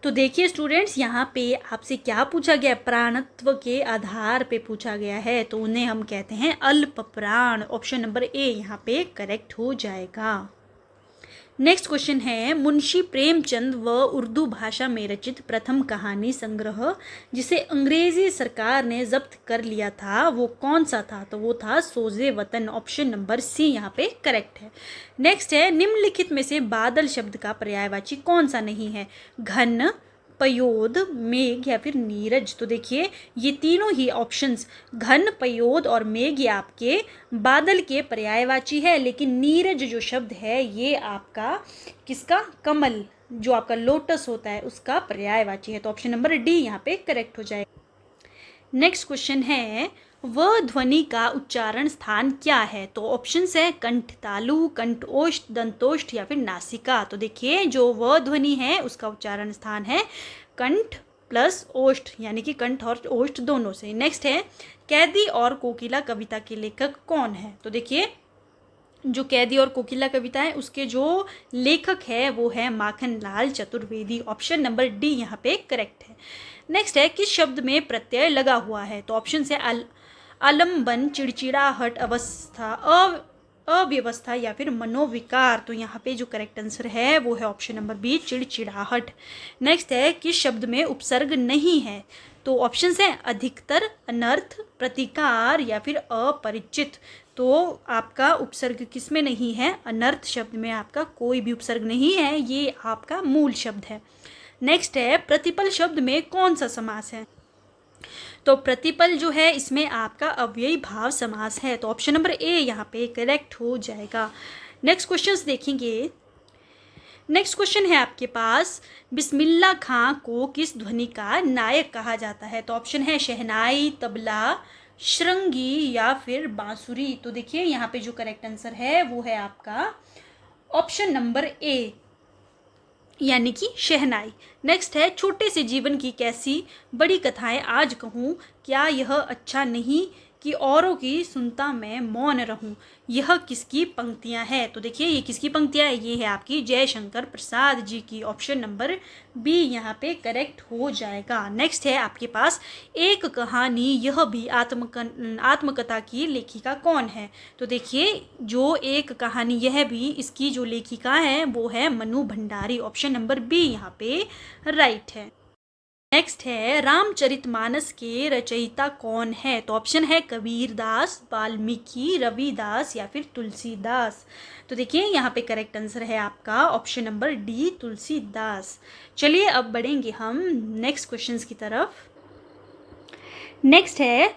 तो देखिए स्टूडेंट्स यहाँ पे आपसे क्या पूछा गया, प्राणत्व के आधार पे पूछा गया है, तो उन्हें हम कहते हैं अल्प प्राण, ऑप्शन नंबर ए यहाँ पे करेक्ट हो जाएगा। नेक्स्ट क्वेश्चन है मुंशी प्रेमचंद व उर्दू भाषा में रचित प्रथम कहानी संग्रह जिसे अंग्रेजी सरकार ने जब्त कर लिया था वो कौन सा था, तो वो था सोजे वतन, ऑप्शन नंबर सी यहाँ पे करेक्ट है। नेक्स्ट है निम्नलिखित में से बादल शब्द का पर्यायवाची कौन सा नहीं है, घन, पयोद, मेघ या फिर नीरज, तो देखिए ये तीनों ही ऑप्शंस घन, पयोद और मेघ ये आपके बादल के पर्यायवाची है, लेकिन नीरज जो शब्द है ये आपका किसका, कमल जो आपका लोटस होता है उसका पर्यायवाची है, तो ऑप्शन नंबर डी यहाँ पे करेक्ट हो जाएगा। नेक्स्ट क्वेश्चन है व ध्वनि का उच्चारण स्थान क्या है? तो ऑप्शंस है कंठ तालु, कंठ ओष्ठ, दंतोष्ठ या फिर नासिका। तो देखिए जो व ध्वनि है उसका उच्चारण स्थान है कंठ प्लस ओष्ठ, यानी कि कंठ और ओष्ठ दोनों से। नेक्स्ट है कैदी और कोकिला कविता के लेखक कौन है? तो देखिए जो कैदी और कोकिला कविता है उसके जो लेखक है वो है Makhanlal Chaturvedi. Option number D यहाँ पे करेक्ट है। नेक्स्ट है किस शब्द में प्रत्यय लगा हुआ है? तो ऑप्शन है आलम्बन, चिड़चिड़ाहट, अवस्था, अव्यवस्था या फिर मनोविकार। तो यहाँ पे जो करेक्ट आंसर है वो है ऑप्शन नंबर बी चिड़चिड़ाहट। नेक्स्ट है किस शब्द में उपसर्ग नहीं है? तो ऑप्शन है अधिकतर, अनर्थ, प्रतिकार या फिर अपरिचित। तो आपका उपसर्ग किस में नहीं है? अनर्थ शब्द में आपका कोई भी उपसर्ग नहीं है, ये आपका मूल शब्द है। नेक्स्ट है प्रतिपल शब्द में कौन सा समास है? तो प्रतिपल जो है इसमें आपका अव्ययी भाव समास है। तो ऑप्शन नंबर ए यहाँ पे करेक्ट हो जाएगा। नेक्स्ट क्वेश्चंस देखेंगे। नेक्स्ट क्वेश्चन है आपके पास बिस्मिल्लाह खां को किस ध्वनि का नायक कहा जाता है? तो ऑप्शन है शहनाई, तबला, श्रृंगी या फिर बांसुरी। तो देखिए यहाँ पे जो करेक्ट आंसर है वो है आपका ऑप्शन नंबर ए, यानी कि शहनाई। नेक्स्ट है छोटे से जीवन की कैसी बड़ी कथाएं आज कहूँ, क्या यह अच्छा नहीं कि औरों की सुनता मैं मौन रहूं। यह किसकी पंक्तियां हैं? तो देखिए ये किसकी पंक्तियां है? ये है आपकी जयशंकर प्रसाद जी की। ऑप्शन नंबर बी यहाँ पे करेक्ट हो जाएगा। नेक्स्ट है आपके पास एक कहानी यह भी आत्मकथा की लेखिका कौन है? तो देखिए जो एक कहानी यह भी इसकी जो लेखिका है वो है Manu Bhandari. Option number B यहाँ पे राइट है। नेक्स्ट है रामचरितमानस के रचयिता कौन है? तो ऑप्शन है कबीरदास, वाल्मीकि, रविदास या फिर तुलसीदास। तो देखिए यहाँ पे करेक्ट आंसर है आपका ऑप्शन नंबर डी तुलसीदास। चलिए अब बढ़ेंगे हम नेक्स्ट क्वेश्चंस की तरफ। नेक्स्ट है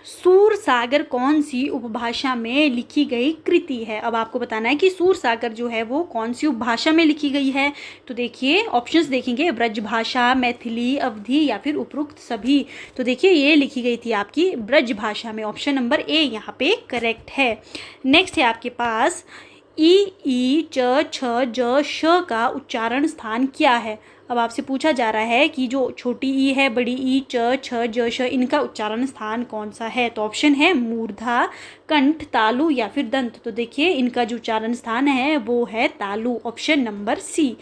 सूर सागर कौन सी उपभाषा में लिखी गई कृति है? अब आपको बताना है कि सूर सागर जो है वो कौन सी उपभाषा में लिखी गई है। तो देखिए ऑप्शंस देखेंगे ब्रजभाषा, मैथिली, अवधी या फिर उपरोक्त सभी। तो देखिए ये लिखी गई थी आपकी ब्रजभाषा में। ऑप्शन नंबर ए यहाँ पे करेक्ट है। नेक्स्ट है आपके पास ई च छ ज श का उच्चारण स्थान क्या है? अब आपसे पूछा जा रहा है कि जो छोटी ई है, बड़ी ई, च छ ज श, इनका उच्चारण स्थान कौन सा है? तो ऑप्शन है मूर्धा, कंठ, तालु या फिर दंत। तो देखिए इनका जो उच्चारण स्थान है वो है तालु। ऑप्शन नंबर सी।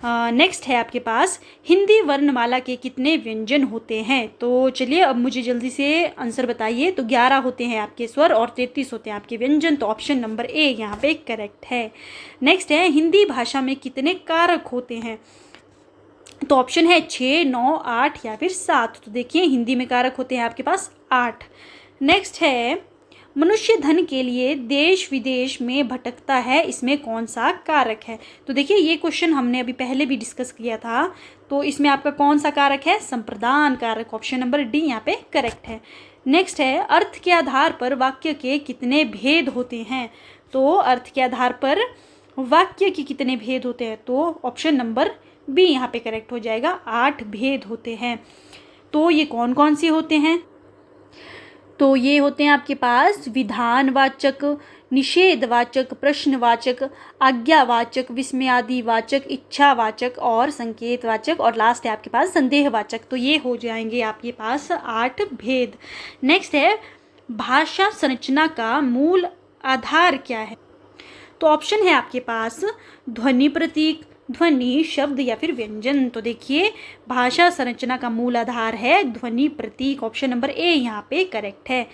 नेक्स्ट है आपके पास हिंदी वर्णमाला के कितने व्यंजन होते हैं? तो चलिए अब मुझे जल्दी से आंसर बताइए। तो 11 होते हैं आपके स्वर और 33 होते हैं आपके व्यंजन। तो ऑप्शन नंबर ए यहाँ पे करेक्ट है। नेक्स्ट है हिंदी भाषा में कितने कारक होते हैं? तो ऑप्शन है 6, 9, 8 या फिर 7। तो देखिए हिंदी में कारक होते हैं आपके पास 8। नेक्स्ट है मनुष्य धन के लिए देश विदेश में भटकता है, इसमें कौन सा कारक है? तो देखिए ये क्वेश्चन हमने अभी पहले भी डिस्कस किया था। तो इसमें आपका कौन सा कारक है? संप्रदान कारक। ऑप्शन नंबर डी यहाँ पे करेक्ट है। नेक्स्ट है अर्थ के आधार पर वाक्य के कितने भेद होते हैं? तो अर्थ के आधार पर वाक्य के कितने भेद होते हैं? तो ऑप्शन नंबर बी यहाँ पे करेक्ट हो जाएगा, 8 भेद होते हैं। तो ये कौन कौन से होते हैं? तो ये होते हैं आपके पास विधानवाचक, निषेधवाचक, प्रश्नवाचक, आज्ञावाचक, विस्मयादिवाचक, इच्छावाचक और संकेतवाचक, और लास्ट है आपके पास संदेहवाचक। तो ये हो जाएंगे आपके पास 8 भेद। नेक्स्ट है भाषा संरचना का मूल आधार क्या है? तो ऑप्शन है आपके पास ध्वनि प्रतीक, ध्वनि, शब्द या फिर व्यंजन। तो देखिए भाषा संरचना का मूल आधार है ध्वनि प्रतीक। ऑप्शन नंबर ए यहाँ पे करेक्ट है।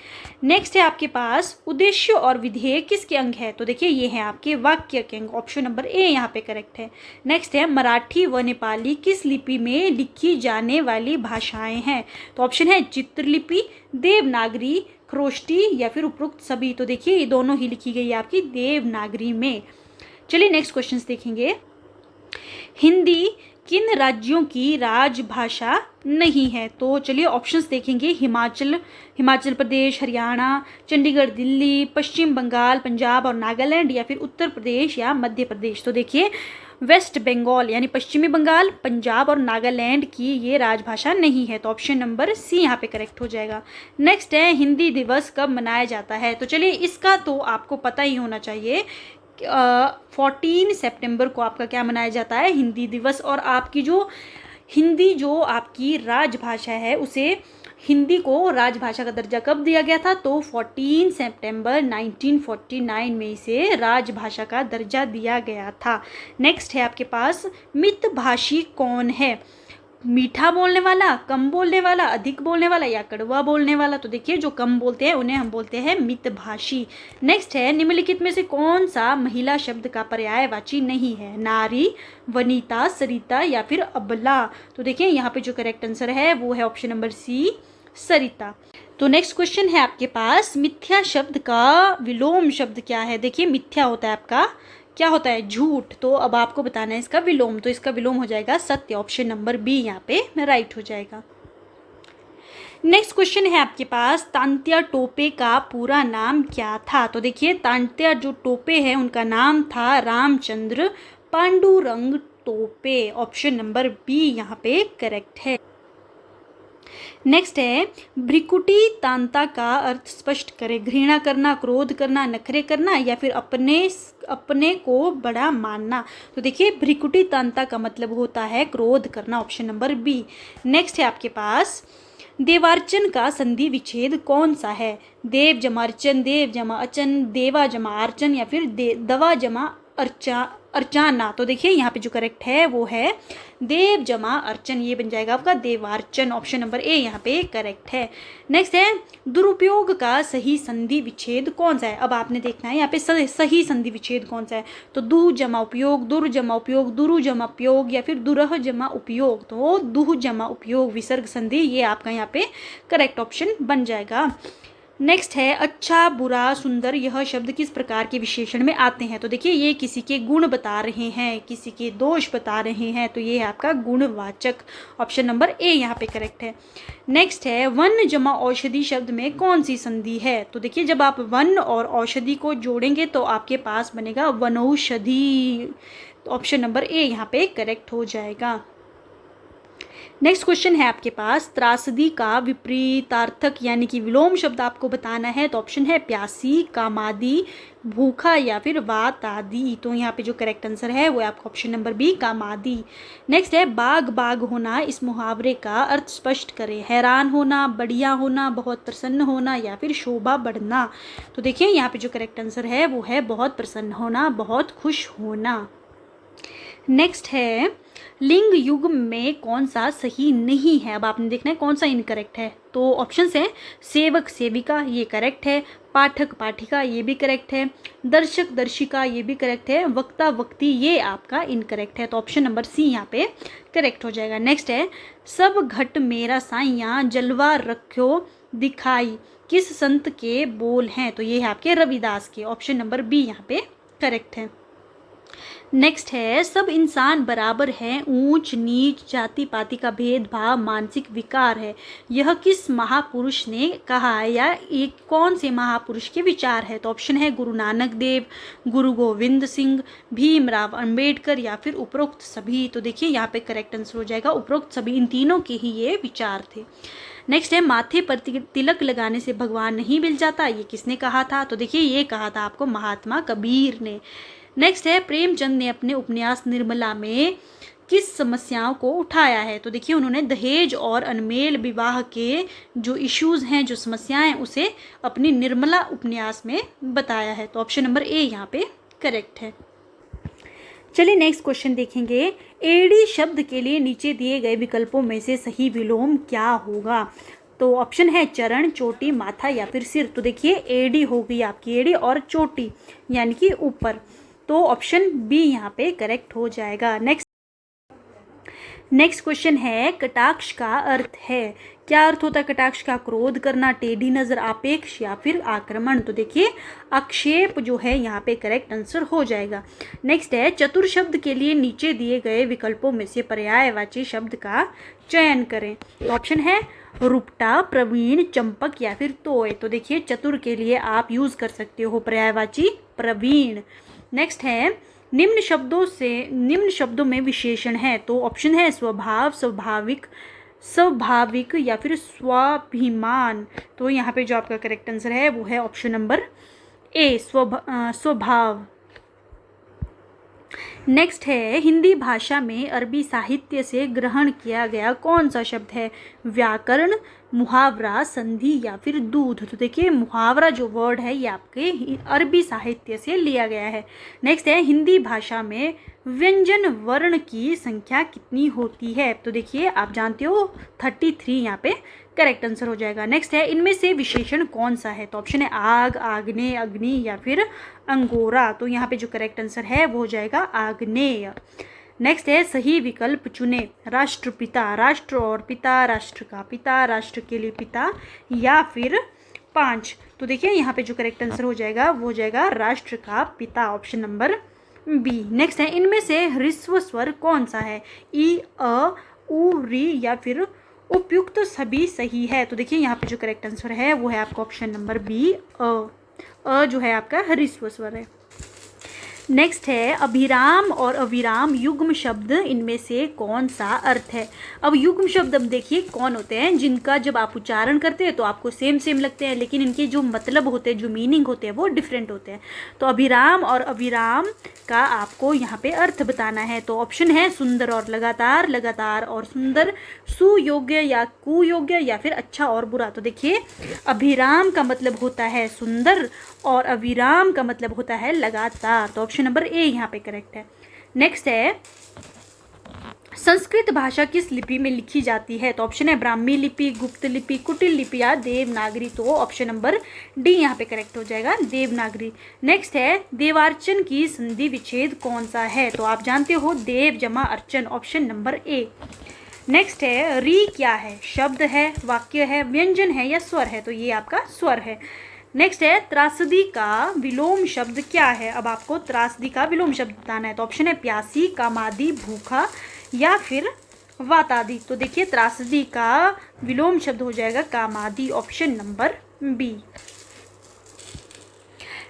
नेक्स्ट है आपके पास उद्देश्य और विधेय किसके अंग है? तो देखिए ये है आपके वाक्य के अंग। ऑप्शन नंबर ए यहाँ पे करेक्ट है। नेक्स्ट है मराठी व नेपाली किस लिपि में लिखी जाने वाली भाषाएं हैं? तो ऑप्शन है चित्रलिपि, देवनागरी, खरोष्टी या फिर उपरोक्त सभी। तो देखिए ये दोनों ही लिखी गई है आपकी देवनागरी में। चलिए नेक्स्ट क्वेश्चन देखेंगे। हिंदी किन राज्यों की राजभाषा नहीं है? तो चलिए ऑप्शंस देखेंगे। हिमाचल प्रदेश, हरियाणा, चंडीगढ़, दिल्ली, पश्चिम बंगाल, पंजाब और नागालैंड या फिर उत्तर प्रदेश या मध्य प्रदेश। तो देखिए वेस्ट बंगाल यानी पश्चिमी बंगाल, पंजाब और नागालैंड की ये राजभाषा नहीं है। तो ऑप्शन नंबर सी यहाँ पे करेक्ट हो जाएगा। नेक्स्ट है हिंदी दिवस कब मनाया जाता है। तो चलिए इसका तो आपको पता ही होना चाहिए। 14 सितंबर को आपका क्या मनाया जाता है, हिंदी दिवस। और आपकी जो हिंदी जो आपकी राजभाषा है उसे हिंदी को राजभाषा का दर्जा कब दिया गया था, तो 14 सितंबर 1949 में इसे राजभाषा का दर्जा दिया गया था। नेक्स्ट है आपके पास मितभाषी कौन है, मीठा बोलने वाला, कम बोलने वाला, अधिक बोलने वाला या कड़वा बोलने वाला। तो देखिए जो कम बोलते हैं उन्हें हम बोलते हैं मितभाषी। नेक्स्ट है निम्नलिखित में से कौन सा महिला शब्द का पर्यायवाची नहीं है, नारी, वनिता, सरिता या फिर अबला। तो देखिए यहाँ पे जो करेक्ट आंसर है वो है ऑप्शन नंबर सी, सरिता। तो नेक्स्ट क्वेश्चन है आपके पास मिथ्या शब्द का विलोम शब्द क्या है। देखिए मिथ्या होता है आपका क्या होता है, झूठ। तो अब आपको बताना है इसका विलोम। तो इसका विलोम हो जाएगा सत्य, ऑप्शन नंबर बी यहाँ पे राइट हो जाएगा। नेक्स्ट क्वेश्चन है आपके पास तांत्या टोपे का पूरा नाम क्या था। तो देखिए तांत्या जो टोपे हैं उनका नाम था Ramchandra Pandurang Tope, option number B यहाँ पे करेक्ट है। नेक्स्ट है भ्रिकुटी तांता का अर्थ स्पष्ट करें, घृणा करना, क्रोध करना, नखरे करना या फिर अपने को बड़ा मानना। तो देखिए भ्रिकुटी तांता का मतलब होता है क्रोध करना, ऑप्शन नंबर बी। नेक्स्ट है आपके पास देवार्चन का संधि विच्छेद कौन सा है, देव जमा अर्चन, देव जमा अचन, देवा जमा अर्चन या फिर दवा जमा अर्चाना। तो देखिए यहाँ पे जो करेक्ट है वो है देव जमा अर्चन, ये बन जाएगा आपका देवार्चन, ऑप्शन नंबर ए यहाँ पे करेक्ट है। नेक्स्ट है दुरुपयोग का सही संधि विच्छेद कौन सा है। अब आपने देखना है यहाँ पे सही संधि विच्छेद कौन सा है। तो दुह जमा उपयोग, दुर जमा उपयोग, दुरु जमा उपयोग या फिर दुरह जमा उपयोग। तो दुह जमा उपयोग विसर्ग संधि, ये आपका यहाँ पे करेक्ट ऑप्शन बन जाएगा। नेक्स्ट है अच्छा, बुरा, सुंदर, यह शब्द किस प्रकार के विशेषण में आते हैं। तो देखिए ये किसी के गुण बता रहे हैं, किसी के दोष बता रहे हैं, तो ये है आपका गुणवाचक, ऑप्शन नंबर ए यहाँ पे करेक्ट है। नेक्स्ट है वन जमा औषधि शब्द में कौन सी संधि है। तो देखिए जब आप वन और औषधि को जोड़ेंगे तो आपके पास बनेगा वनौषधि, तो ऑप्शन नंबर ए यहाँ पे करेक्ट हो जाएगा। नेक्स्ट क्वेश्चन है आपके पास त्रासदी का विपरीतार्थक यानी कि विलोम शब्द आपको बताना है। तो ऑप्शन है प्यासी, कामादि, भूखा या फिर वातादि। तो यहाँ पे जो करेक्ट आंसर है वो है आपका ऑप्शन नंबर बी, कामादि। नेक्स्ट है बाग बाग होना, इस मुहावरे का अर्थ स्पष्ट करें, हैरान होना, बढ़िया होना, बहुत प्रसन्न होना या फिर शोभा बढ़ना। तो देखिए यहाँ पे जो करेक्ट आंसर है वो है बहुत प्रसन्न होना, बहुत खुश होना। नेक्स्ट है लिंग युग में कौन सा सही नहीं है। अब आपने देखना है कौन सा इनकरेक्ट है। तो ऑप्शन है सेवक सेविका, ये करेक्ट है, पाठक पाठिका, ये भी करेक्ट है, दर्शक दर्शिका, ये भी करेक्ट है, वक्ता वक्ती, ये आपका इनकरेक्ट है। तो ऑप्शन नंबर सी यहाँ पे करेक्ट हो जाएगा। नेक्स्ट है सब घट मेरा साइया जलवा रखो दिखाई, किस संत के बोल हैं। तो ये है आपके रविदास के, ऑप्शन नंबर बी यहाँ पे करेक्ट है। नेक्स्ट है सब इंसान बराबर हैं, ऊंच नीच, जाति पाति का भेदभाव मानसिक विकार है, यह किस महापुरुष ने कहा है या एक कौन से महापुरुष के विचार है। तो ऑप्शन है गुरु नानक देव, गुरु गोविंद सिंह, भीमराव अंबेडकर या फिर उपरोक्त सभी। तो देखिए यहाँ पे करेक्ट आंसर हो जाएगा उपरोक्त सभी, इन तीनों के ही ये विचार थे। नेक्स्ट है माथे पर तिलक लगाने से भगवान नहीं मिल जाता, ये किसने कहा था। तो देखिए ये कहा था आपको महात्मा कबीर ने। नेक्स्ट है प्रेमचंद ने अपने उपन्यास निर्मला में किस समस्याओं को उठाया है। तो देखिए उन्होंने दहेज और अनमेल विवाह के जो इश्यूज हैं, जो समस्याएं, उसे अपनी निर्मला उपन्यास में बताया है। तो ऑप्शन नंबर ए यहाँ पे करेक्ट है। चलिए नेक्स्ट क्वेश्चन देखेंगे। एडी शब्द के लिए नीचे दिए गए विकल्पों में से सही विलोम क्या होगा। तो ऑप्शन है चरण, चोटी, माथा या फिर सिर। तो देखिए एडी हो गई आपकी, एडी और चोटी यानी कि ऊपर, तो ऑप्शन बी यहाँ पे करेक्ट हो जाएगा। नेक्स्ट क्वेश्चन है कटाक्ष का अर्थ है, क्या अर्थ होता है कटाक्ष का, क्रोध करना, टेढ़ी नजर, आपेक्ष या फिर आक्रमण। तो देखिए आक्षेप जो है यहाँ पे करेक्ट आंसर हो जाएगा। नेक्स्ट है चतुर शब्द के लिए नीचे दिए गए विकल्पों में से पर्यायवाची शब्द का चयन करें। तो ऑप्शन है रुपटा, प्रवीण, चंपक या फिर तोय। तो देखिए चतुर के लिए आप यूज कर सकते हो पर्यायवाची प्रवीण। नेक्स्ट है निम्न शब्दों में विशेषण है, तो ऑप्शन है स्वभाव, स्वाभाविक या फिर स्वाभिमान। तो यहाँ पे जो आपका करेक्ट आंसर है वो है ऑप्शन नंबर ए, स्वभाव। नेक्स्ट है, हिंदी भाषा में अरबी साहित्य से ग्रहण किया गया कौन सा शब्द है? व्याकरण, मुहावरा, संधि या फिर दूध। तो देखिए मुहावरा जो वर्ड है ये आपके अरबी साहित्य से लिया गया है। नेक्स्ट है, हिंदी भाषा में व्यंजन वर्ण की संख्या कितनी होती है? तो देखिए आप जानते हो 33 यहाँ पे करेक्ट आंसर हो जाएगा। नेक्स्ट है, इनमें से विशेषण कौन सा है? तो ऑप्शन है आग, आग्नेय, अग्नि या फिर अंगोरा। तो यहाँ पे जो करेक्ट आंसर है वो हो जाएगा आग्नेय। नेक्स्ट है, सही विकल्प चुने। राष्ट्रपिता, राष्ट्र और पिता, राष्ट्र का पिता, राष्ट्र के लिए पिता या फिर 5। तो देखिए यहाँ पे जो करेक्ट आंसर हो जाएगा वो हो जाएगा राष्ट्र का पिता, ऑप्शन नंबर बी। नेक्स्ट है, इनमें से ह्रस्व स्वर कौन सा है? ई, अ, उ, री या फिर उपयुक्त सभी सही है। तो देखिए यहाँ पे जो करेक्ट आंसर है वो है आपका ऑप्शन नंबर बी, अ जो है आपका ह्रस्व स्वर है। नेक्स्ट है, अभिराम और अविराम युग्म शब्द इनमें से कौन सा अर्थ है? अब युग्म शब्द अब देखिए कौन होते हैं जिनका जब आप उच्चारण करते हैं तो आपको सेम लगते हैं, लेकिन इनके जो मतलब होते हैं, जो मीनिंग होते हैं वो डिफरेंट होते हैं। तो अभिराम और अविराम का आपको यहाँ पे अर्थ बताना है। तो ऑप्शन है सुंदर और लगातार, लगातार और सुंदर, सुयोग्य या कुयोग्य या फिर अच्छा और बुरा। तो देखिए अभिराम का मतलब होता है सुंदर और अविराम का मतलब होता है लगातार। तो ऑप्शन नंबर ए यहाँ पे करेक्ट है। नेक्स्ट है, संस्कृत भाषा किस लिपि में लिखी जाती है? तो ऑप्शन है ब्राह्मी लिपि, गुप्त लिपि, कुटिल लिपि या देवनागरी। तो ऑप्शन नंबर डी यहाँ पे करेक्ट हो जाएगा, देवनागरी। नेक्स्ट है, देवार्चन की संधि विच्छेद कौन सा है? तो आप जानते हो देव जमा अर्चन, ऑप्शन नंबर ए। नेक्स्ट है, री क्या है? शब्द है, वाक्य है, व्यंजन है या स्वर है? तो ये आपका स्वर है। नेक्स्ट है, त्रासदी का विलोम शब्द क्या है? अब आपको त्रासदी का विलोम शब्द बताना है। तो ऑप्शन है प्यासी, कामादि, भूखा या फिर वातादि। तो देखिए त्रासदी का विलोम शब्द हो जाएगा कामादि, option number B.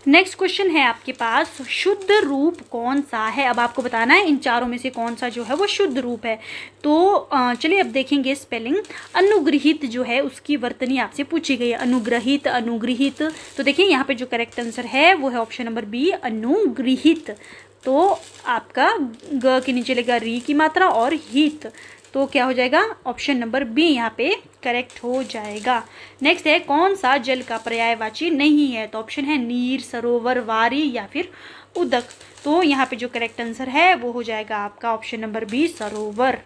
Next question है आपके पास, शुद्ध रूप कौन सा है? अब आपको बताना है इन चारों में से कौन सा जो है वो शुद्ध रूप है। तो चलिए अब देखेंगे स्पेलिंग। अनुग्रहित जो है उसकी वर्तनी आपसे पूछी गई है, अनुग्रहित, अनुगृहित। तो देखिए यहाँ पे जो करेक्ट आंसर है वो है ऑप्शन नंबर बी, अनुगृहित। तो आपका ग के नीचे लगेगा री की मात्रा और हित, तो क्या हो जाएगा? ऑप्शन नंबर बी यहाँ पे करेक्ट हो जाएगा। नेक्स्ट है, कौन सा जल का पर्यायवाची नहीं है? तो ऑप्शन है नीर, सरोवर, वारी या फिर उदक। तो यहाँ पे जो करेक्ट आंसर है वो हो जाएगा आपका ऑप्शन नंबर बी, सरोवर।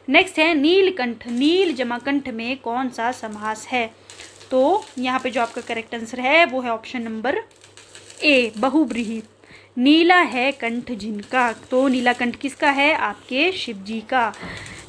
नेक्स्ट है, नीलकंठ, नील जमा कंठ में कौन सा समास है? तो यहाँ पे जो आपका करेक्ट आंसर है वो है ऑप्शन नंबर ए, बहुब्रीहि। नीला है कंठ जिनका, तो नीला कंठ किसका है? आपके शिव जी का।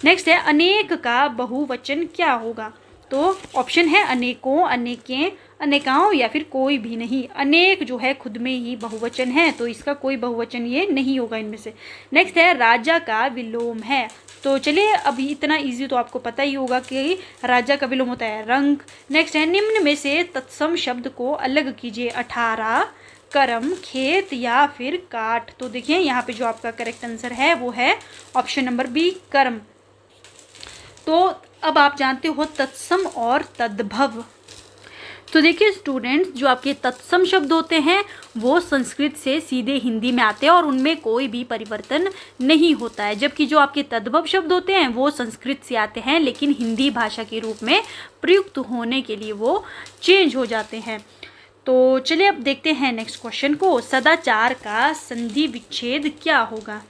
नेक्स्ट है, अनेक का बहुवचन क्या होगा? तो ऑप्शन है अनेकों, अनेकें, अनेकाओं या फिर कोई भी नहीं। अनेक जो है खुद में ही बहुवचन है, तो इसका कोई बहुवचन ये नहीं होगा इनमें से। नेक्स्ट है, राजा का विलोम है। तो चलिए अभी इतना इजी तो आपको पता ही होगा कि राजा का विलोम होता है रंग। नेक्स्ट है, निम्न में से तत्सम शब्द को अलग कीजिए। 18, कर्म, खेत या फिर काट। तो देखिए यहाँ पे जो आपका करेक्ट आंसर है वो है ऑप्शन नंबर बी, कर्म। तो अब आप जानते हो तत्सम और तद्भव। तो देखिए स्टूडेंट्स, जो आपके तत्सम शब्द होते हैं वो संस्कृत से सीधे हिंदी में आते हैं और उनमें कोई भी परिवर्तन नहीं होता है, जबकि जो आपके तद्भव शब्द होते हैं वो संस्कृत से आते हैं लेकिन हिंदी भाषा के रूप में प्रयुक्त होने के लिए वो चेंज हो जाते हैं। तो चलिए अब देखते हैं नेक्स्ट क्वेश्चन को। सदाचार का संधि विच्छेद क्या होगा?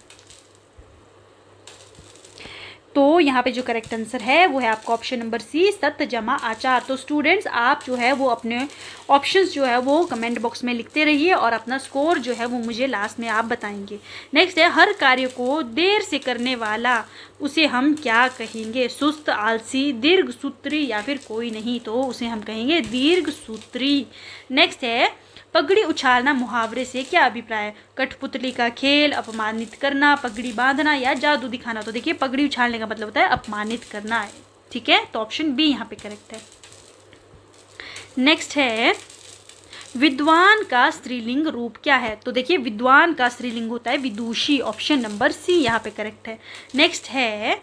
तो यहाँ पे जो करेक्ट आंसर है वो है आपका ऑप्शन नंबर सी, सत्य जमा आचार। तो स्टूडेंट्स आप जो है वो अपने ऑप्शंस जो है वो कमेंट बॉक्स में लिखते रहिए और अपना स्कोर जो है वो मुझे लास्ट में आप बताएंगे। नेक्स्ट है, हर कार्य को देर से करने वाला उसे हम क्या कहेंगे? सुस्त, आलसी, दीर्घ सूत्री या फिर कोई नहीं। तो उसे हम कहेंगे दीर्घ सूत्री। नेक्स्ट है, पगड़ी उछालना मुहावरे से क्या अभिप्राय है? कठपुतली का खेल, अपमानित करना, पगड़ी बांधना या जादू दिखाना। तो देखिए पगड़ी उछालने का मतलब होता है अपमानित करना है, ठीक है। तो ऑप्शन बी यहाँ पे करेक्ट है। नेक्स्ट है, विद्वान का स्त्रीलिंग रूप क्या है? तो देखिए विद्वान का स्त्रीलिंग होता है विदुषी, ऑप्शन नंबर सी यहाँ पे करेक्ट है। नेक्स्ट है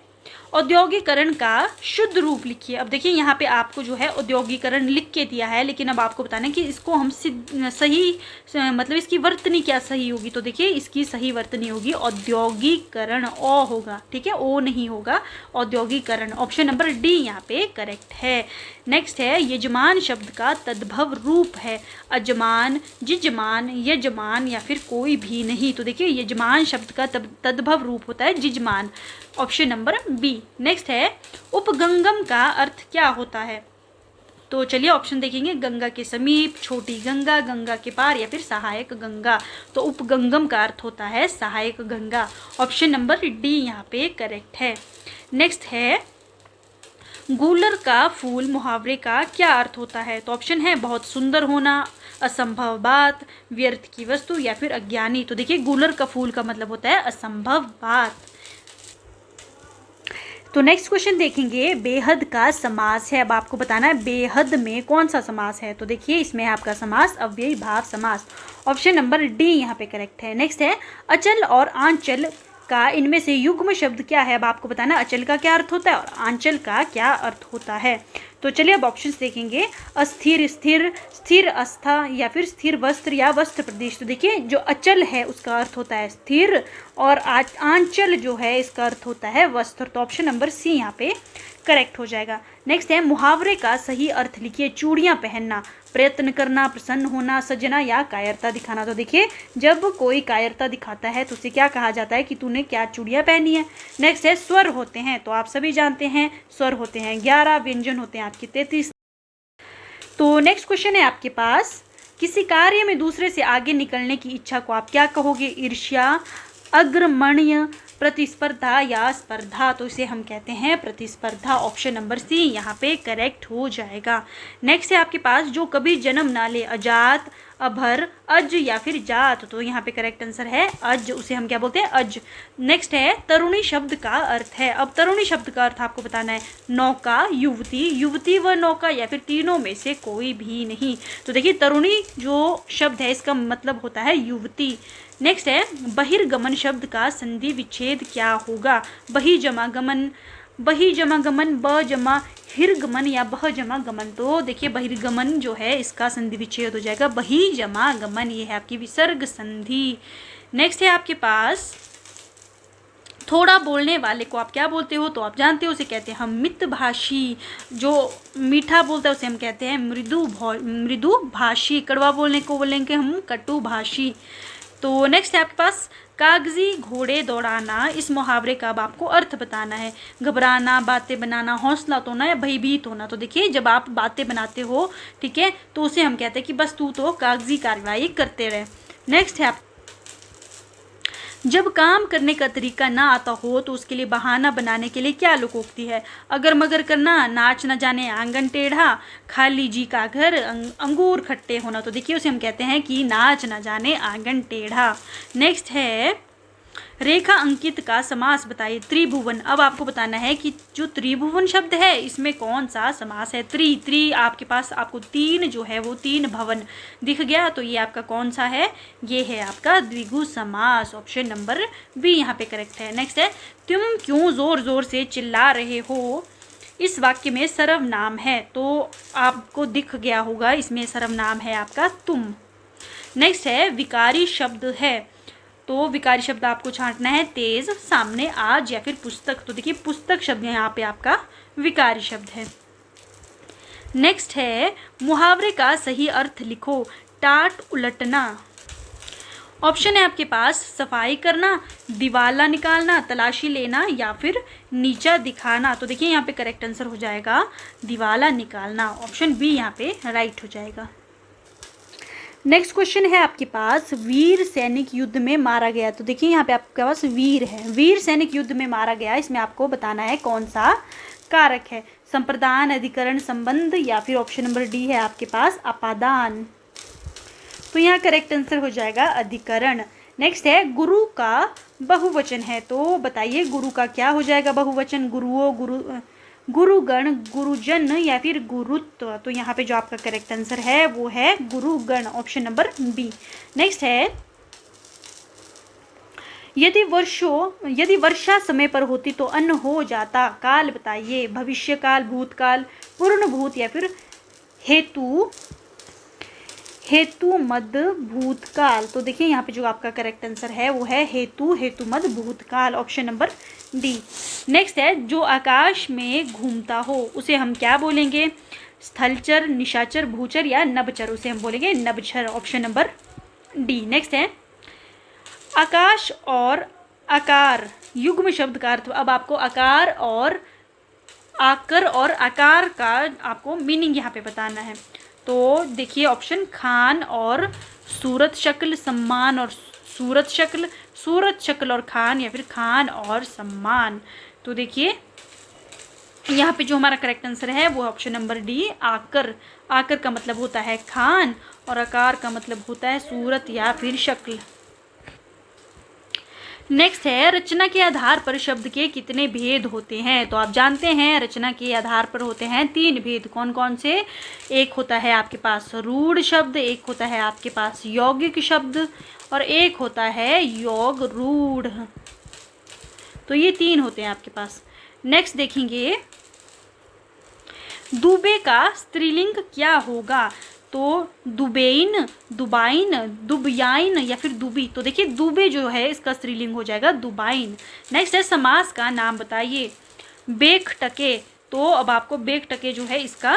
औद्योगिकरण का शुद्ध रूप लिखिए। अब देखिए यहाँ पे आपको जो है औद्योगिकरण लिख के दिया है, लेकिन अब आपको बताना है कि इसको हम सही मतलब इसकी वर्तनी क्या सही होगी। तो देखिए इसकी सही वर्तनी होगी औद्योगिकरण, ओ होगा, ठीक है, ओ नहीं होगा, औद्योगिकरण, ऑप्शन नंबर डी यहाँ पे करेक्ट है। नेक्स्ट है यजमान शब्द का तद्भव रूप है अजमान, जिजमान, यजमान या फिर कोई भी नहीं। तो देखिए यजमान शब्द का तद्भव रूप होता है जिजमान, ऑप्शन नंबर बी। नेक्स्ट है उपगंगम का अर्थ क्या होता है? तो चलिए ऑप्शन देखेंगे, गंगा के समीप, छोटी गंगा, गंगा के पार या फिर सहायक गंगा। तो उपगंगम का अर्थ होता है सहायक गंगा, ऑप्शन नंबर डी यहाँ पे करेक्ट है। नेक्स्ट है गूलर का फूल मुहावरे का क्या अर्थ होता है? तो ऑप्शन है बहुत सुंदर होना, असंभव बात, व्यर्थ की वस्तु या फिर अज्ञानी। तो देखिए गूलर का फूल का मतलब होता है असंभव बात। तो नेक्स्ट क्वेश्चन देखेंगे, बेहद का समास है। अब आपको बताना है बेहद में कौन सा समास है। तो देखिए इसमें आपका समास अव्ययी भाव समास, ऑप्शन नंबर डी यहाँ पे करेक्ट है। नेक्स्ट है अचल और आंचल का इनमें से युग्म शब्द क्या है? अब आपको बताना अचल का क्या अर्थ होता है और आंचल का क्या अर्थ होता है। तो चलिए अब ऑप्शंस देखेंगे, अस्थिर स्थिर, स्थिर आस्था या फिर स्थिर वस्त्र या वस्त्र प्रदेश। तो देखिए जो अचल है उसका अर्थ होता है स्थिर और आंचल जो है इसका अर्थ होता है वस्त्र। तो ऑप्शन नंबर सी यहाँ पे करेक्ट हो जाएगा। नेक्स्ट है मुहावरे का सही अर्थ लिखिए। चूड़ियाँ पहनना, प्रयत्न करना, प्रसन्न होना, सजना या कायरता दिखाना। तो देखिए जब कोई कायरता दिखाता है तो उसे क्या कहा जाता है कि तूने क्या चूड़ियाँ पहनी है। नेक्स्ट है स्वर होते हैं, तो आप सभी जानते हैं स्वर होते हैं 11, व्यंजन होते हैं आपके 33। तो नेक्स्ट क्वेश्चन है आपके पास, किसी कार्य में दूसरे से आगे निकलने की इच्छा को आप क्या कहोगे? ईर्ष्या, अग्रमण्य, प्रतिस्पर्धा या स्पर्धा। तो इसे हम कहते हैं प्रतिस्पर्धा, ऑप्शन नंबर सी यहाँ पे करेक्ट हो जाएगा। नेक्स्ट है आपके पास, जो कभी जन्म ना ले, अजात, अभर, अज या फिर जात। तो यहाँ पे करेक्ट आंसर है अज, उसे हम क्या बोलते हैं? अज। नेक्स्ट है तरुणी शब्द का अर्थ है। अब तरुणी शब्द का अर्थ आपको बताना है नौका, युवती, युवती व नौका या फिर तीनों में से कोई भी नहीं। तो देखिए तरुणी जो शब्द है इसका मतलब होता है युवती। नेक्स्ट है बहिर्गमन शब्द का संधि विच्छेद क्या होगा? बहि जमा गमन, बहि जमा गमन, ब जमा हिर्गमन या बह जमा गमन। तो देखिए बहिर्गमन जो है इसका संधि विच्छेद हो जाएगा बहि जमा गमन, ये है आपकी विसर्ग संधि। नेक्स्ट है आपके पास, थोड़ा बोलने वाले को आप क्या बोलते हो? तो आप जानते हो उसे कहते हैं हम मितभाषी। जो मीठा बोलता है उसे हम कहते हैं मृदुभाषी। कड़वा बोलने को बोलेंगे हम कटुभाषी। तो नेक्स्ट है आपके पास, कागजी घोड़े दौड़ाना, इस मुहावरे का अब आपको अर्थ बताना है। घबराना, बातें बनाना, हौसला तोड़ना या भयभीत होना। तो देखिए जब आप बातें बनाते हो, ठीक है, तो उसे हम कहते हैं कि बस तू तो कागजी कार्रवाई करते रहे। नेक्स्ट है जब काम करने का तरीका ना आता हो तो उसके लिए बहाना बनाने के लिए क्या लोकोक्ति है? अगर मगर करना, नाच न जाने आंगन टेढ़ा, खाली जी का घर, अंगूर खट्टे होना। तो देखिए उसे हम कहते हैं कि नाच न जाने आंगन टेढ़ा। नेक्स्ट है रेखा अंकित का समास बताइए। त्रिभुवन, अब आपको बताना है कि जो त्रिभुवन शब्द है इसमें कौन सा समास है? त्रि आपके पास आपको तीन जो है वो तीन भवन दिख गया, तो ये आपका कौन सा है? ये है आपका द्विगु समास, ऑप्शन नंबर बी यहाँ पे करेक्ट है। नेक्स्ट है तुम क्यों जोर जोर से चिल्ला रहे हो, इस वाक्य में सर्वनाम है। तो आपको दिख गया होगा इसमें सर्वनाम है आपका तुम। नेक्स्ट है विकारी शब्द है, तो विकारी शब्द आपको छांटना है तेज, सामने, आज या फिर पुस्तक। तो देखिए पुस्तक शब्द यहाँ पे आपका विकारी शब्द है। नेक्स्ट है मुहावरे का सही अर्थ लिखो। टाट उलटना, ऑप्शन है आपके पास सफाई करना, दिवाला निकालना, तलाशी लेना या फिर नीचा दिखाना। तो देखिए यहाँ पे करेक्ट आंसर हो जाएगा दिवाला निकालना, ऑप्शन बी यहाँ पे राइट हो जाएगा। नेक्स्ट क्वेश्चन है आपके पास, वीर सैनिक युद्ध में मारा गया। तो देखिए यहाँ पे आपके पास वीर है, वीर सैनिक युद्ध में मारा गया, इसमें आपको बताना है कौन सा कारक है? संप्रदान, अधिकरण, संबंध या फिर ऑप्शन नंबर डी है आपके पास अपादान। तो यहाँ करेक्ट आंसर हो जाएगा अधिकरण। नेक्स्ट है गुरु का बहुवचन है, तो बताइए गुरु का क्या हो जाएगा बहुवचन? गुरुओं, गुरुगण, गुरुजन या फिर गुरुत्व। तो यहाँ पे जो आपका करेक्ट आंसर है वो है गुरुगण, ऑप्शन नंबर बी। नेक्स्ट है, यदि वर्षा समय पर होती तो अन्न हो जाता। काल बताइए, भविष्य काल, भूतकाल, पूर्ण भूत या फिर हेतु मद भूतकाल। तो देखिए यहाँ पे जो आपका करेक्ट आंसर है वो है हेतु मद भूतकाल, ऑप्शन नंबर डी। नेक्स्ट है, जो आकाश में घूमता हो उसे हम क्या बोलेंगे? स्थलचर, निशाचर, भूचर या नभचर? उसे हम बोलेंगे नभचर, ऑप्शन नंबर डी। नेक्स्ट है, आकाश और आकार युग्म शब्द का अर्थ। अब आपको आकार और आकर और आकार का आपको मीनिंग यहाँ पे बताना है। तो देखिए ऑप्शन, खान और सूरत शक्ल, सम्मान और सूरत शक्ल, सूरत शक्ल और खान या फिर खान और सम्मान। तो देखिए यहाँ पे जो हमारा करेक्ट आंसर है वो ऑप्शन नंबर डी, आकर। आकर का मतलब होता है खान और आकार का मतलब होता है सूरत या फिर शक्ल। नेक्स्ट है, रचना के आधार पर शब्द के कितने भेद होते हैं? तो आप जानते हैं रचना के आधार पर होते हैं 3 भेद। कौन कौन से? एक होता है आपके पास रूढ़ शब्द, एक होता है आपके पास यौगिक शब्द और एक होता है योग रूढ़। तो ये 3 होते हैं आपके पास। नेक्स्ट देखेंगे, दुबे का स्त्रीलिंग क्या होगा? तो दुबेइन, दुबाइन, दुबयाइन या फिर दुबी। तो देखिए दुबे जो है इसका स्त्रीलिंग हो जाएगा दुबाइन। नेक्स्ट है, समास का नाम बताइए। बेख टके। तो अब आपको बेख टके जो है इसका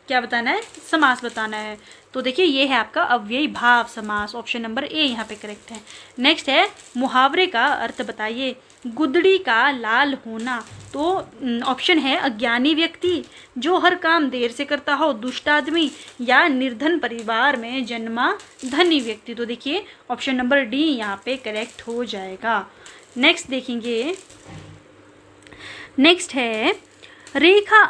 क्या बताना है? समास बताना है। तो देखिए ये है आपका अव्ययी भाव समास, ऑप्शन नंबर ए यहाँ पे करेक्ट है। नेक्स्ट है, मुहावरे का अर्थ बताइए। गुदड़ी का लाल होना। तो ऑप्शन है अज्ञानी व्यक्ति, जो हर काम देर से करता हो, दुष्ट आदमी या निर्धन परिवार में जन्मा धनी व्यक्ति। तो देखिए ऑप्शन नंबर डी यहाँ पे करेक्ट हो जाएगा। नेक्स्ट देखेंगे, नेक्स्ट है, रेखा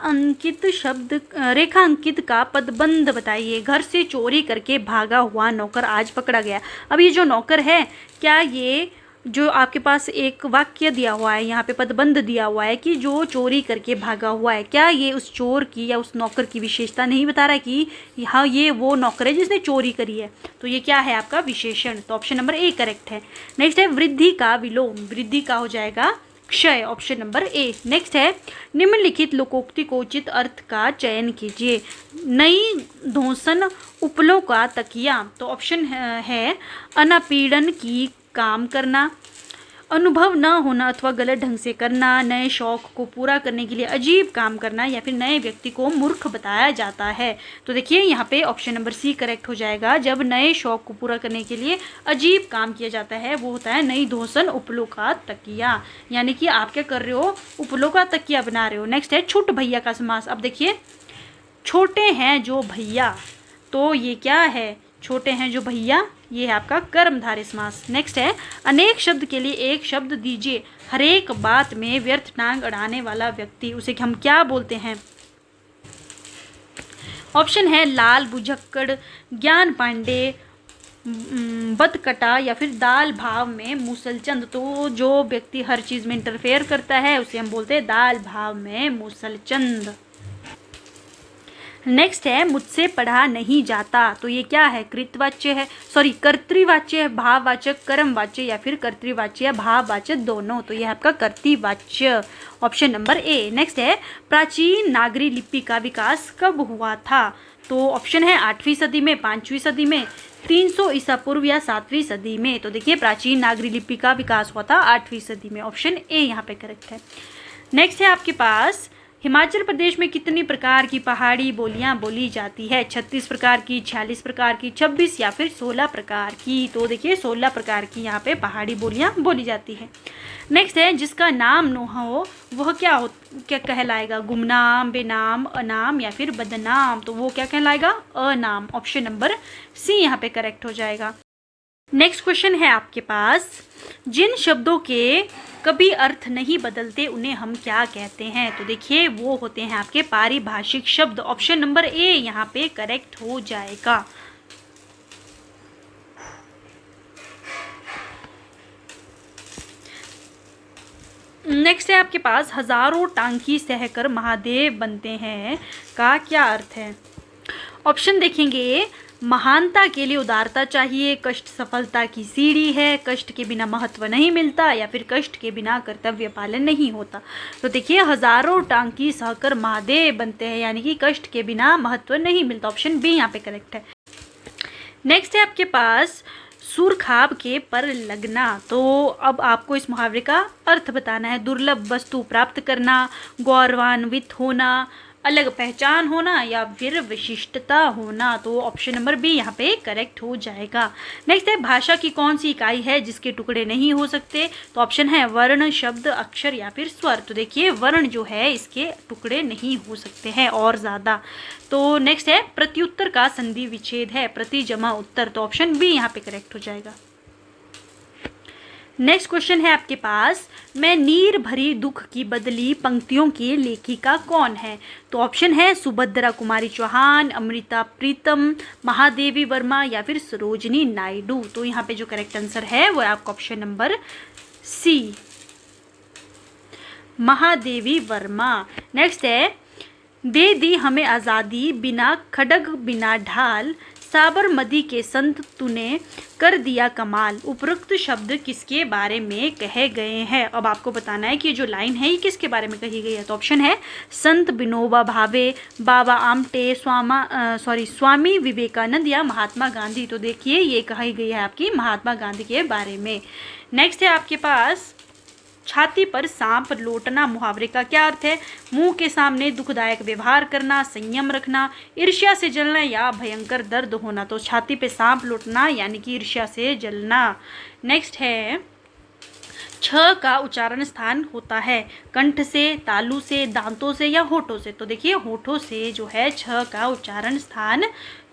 अंकित का पदबंध बताइए। घर से चोरी करके भागा हुआ नौकर आज पकड़ा गया। अब ये जो नौकर है, क्या ये जो आपके पास एक वाक्य दिया हुआ है, यहाँ पे पदबंध दिया हुआ है कि जो चोरी करके भागा हुआ है, क्या ये उस चोर की या उस नौकर की विशेषता नहीं बता रहा है कि हाँ ये वो नौकर है जिसने चोरी करी है? तो ये क्या है आपका विशेषण। तो ऑप्शन नंबर ए करेक्ट है। नेक्स्ट है, वृद्धि का विलोम। वृद्धि का हो जाएगा क्षय, ऑप्शन नंबर ए। नेक्स्ट है, निम्नलिखित लोकोक्ति को उचित अर्थ का चयन कीजिए। नई धोसन उपलों का तकिया। तो ऑप्शन है अनापीड़न की काम करना, अनुभव न होना अथवा गलत ढंग से करना, नए शौक को पूरा करने के लिए अजीब काम करना या फिर नए व्यक्ति को मूर्ख बताया जाता है। तो देखिए यहाँ पे ऑप्शन नंबर सी करेक्ट हो जाएगा। जब नए शौक को पूरा करने के लिए अजीब काम किया जाता है वो होता है नई धोसन उपलों का तकिया, यानी कि आप क्या कर रहे हो? उपलों का तकिया बना रहे हो। नेक्स्ट है, छुट भैया का समास। अब देखिए, छोटे हैं जो भैया, तो ये क्या है? छोटे हैं जो भैया, ये है आपका कर्मधारय समास। नेक्स्ट है, अनेक शब्द के लिए एक शब्द दीजिए। हर एक बात में व्यर्थ टांग अड़ाने वाला व्यक्ति, उसे हम क्या बोलते हैं? ऑप्शन है लाल बुझक्कड़, ज्ञान पांडे, बदकटा या फिर दाल भाव में मूसलचंद। तो जो व्यक्ति हर चीज़ में इंटरफेयर करता है उसे हम बोलते हैं दाल भाव में मूसलचंद। नेक्स्ट है, मुझसे पढ़ा नहीं जाता। तो ये क्या है? कृतवाच्य है, सॉरी कर्तृवाच्य है, भाववाचक, कर्मवाच्य या फिर कर्तृवाच्य या भाववाचक दोनों। तो ये आपका कर्तृवाच्य, ऑप्शन नंबर ए। नेक्स्ट है, प्राचीन नागरी लिपि का विकास कब हुआ था? तो ऑप्शन है 8वीं सदी में, 5वीं सदी में, 300 ईसा पूर्व या 7वीं सदी में। तो देखिए प्राचीन नागरी लिपि का विकास हुआ था 8वीं सदी में, ऑप्शन ए यहाँ पे करेक्ट है। नेक्स्ट है आपके पास, हिमाचल प्रदेश में कितनी प्रकार की पहाड़ी बोलियां बोली जाती है? 36 प्रकार की, 46 प्रकार की, 26 या फिर 16 प्रकार की? तो देखिए 16 प्रकार की यहाँ पे पहाड़ी बोलियां बोली जाती है। नेक्स्ट है, जिसका नाम न हो वह क्या कहलाएगा? गुमनाम, बेनाम, अनाम या फिर बदनाम? तो वो क्या कहलाएगा? अनाम, ऑप्शन नंबर सी यहाँ पे करेक्ट हो जाएगा। नेक्स्ट क्वेश्चन है आपके पास, जिन शब्दों के कभी अर्थ नहीं बदलते उन्हें हम क्या कहते हैं? तो देखिए वो होते हैं आपके पारिभाषिक शब्द, ऑप्शन नंबर ए यहाँ पे करेक्ट हो जाएगा। नेक्स्ट है आपके पास हजारों टांकी सहकर महादेव बनते हैं का क्या अर्थ है। ऑप्शन देखेंगे, महानता के लिए उदारता चाहिए, कष्ट सफलता की सीढ़ी है, कष्ट के बिना महत्व नहीं मिलता, या फिर कष्ट के बिना कर्तव्य पालन नहीं होता। तो देखिए हजारों टांकी सहकर महादेव बनते हैं, यानी कि कष्ट के बिना महत्व नहीं मिलता। ऑप्शन बी यहाँ पे करेक्ट है। नेक्स्ट है आपके पास सूरखाब के पर लगना। तो अब आपको इस मुहावरे का अर्थ बताना है। दुर्लभ वस्तु प्राप्त करना, गौरवान्वित होना, अलग पहचान होना, या फिर विशिष्टता होना। तो ऑप्शन नंबर बी यहाँ पे करेक्ट हो जाएगा। नेक्स्ट है भाषा की कौन सी इकाई है जिसके टुकड़े नहीं हो सकते। तो ऑप्शन है वर्ण, शब्द, अक्षर या फिर स्वर। तो देखिए वर्ण जो है इसके टुकड़े नहीं हो सकते हैं और ज़्यादा। तो नेक्स्ट है प्रत्युत्तर का संधि विच्छेद है, प्रति जमा उत्तर। तो ऑप्शन बी यहाँ पे करेक्ट हो जाएगा। नेक्स्ट क्वेश्चन है आपके पास, मैं नीर भरी दुख की बदली पंक्तियों की लेखिका कौन है। तो ऑप्शन है सुभद्रा कुमारी चौहान, अमृता प्रीतम, महादेवी वर्मा या फिर सरोजनी नायडू। तो यहाँ पे जो करेक्ट आंसर है वो है आपका option number C, Mahadevi Verma. Next है दे दी हमें आज़ादी बिना खड्ग बिना ढाल, साबरमती के संत तूने कर दिया कमाल। उपरोक्त शब्द किसके बारे में कहे गए हैं। अब आपको बताना है कि जो लाइन है ये किसके बारे में कही गई है। तो ऑप्शन है संत विनोबा भावे, बाबा आमटे, स्वामी विवेकानंद या महात्मा गांधी। तो देखिए ये कही गई है आपकी महात्मा गांधी के बारे में। नेक्स्ट है आपके पास छाती पर सांप लौटना मुहावरे का क्या अर्थ है। मुंह के सामने दुखदायक व्यवहार करना, संयम रखना, ईर्ष्या से जलना या भयंकर दर्द होना। तो छाती पे सांप लौटना यानी कि ईर्ष्या से जलना। नेक्स्ट है छ का उच्चारण स्थान होता है कंठ से, तालू से, दांतों से या होठों से। तो देखिए होठों से जो है छ का उच्चारण स्थान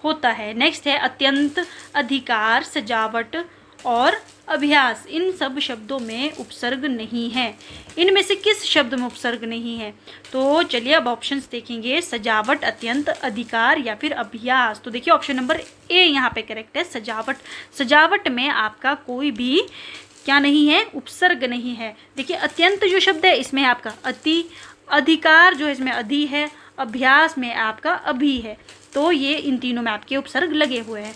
होता है। नेक्स्ट है अत्यंत, अधिकार, सजावट और अभ्यास। इन सब शब्दों में उपसर्ग नहीं है। इनमें से किस शब्द में उपसर्ग नहीं है। तो चलिए अब ऑप्शंस देखेंगे, सजावट, अत्यंत, अधिकार या फिर अभ्यास। तो देखिए ऑप्शन नंबर ए यहाँ पे करेक्ट है, सजावट। सजावट में आपका कोई भी क्या नहीं है, उपसर्ग नहीं है। देखिए अत्यंत जो शब्द है इसमें आपका अति, अधिकार जो है इसमें अधि है, अभ्यास में आपका अभि है। तो ये इन तीनों में आपके उपसर्ग लगे हुए हैं।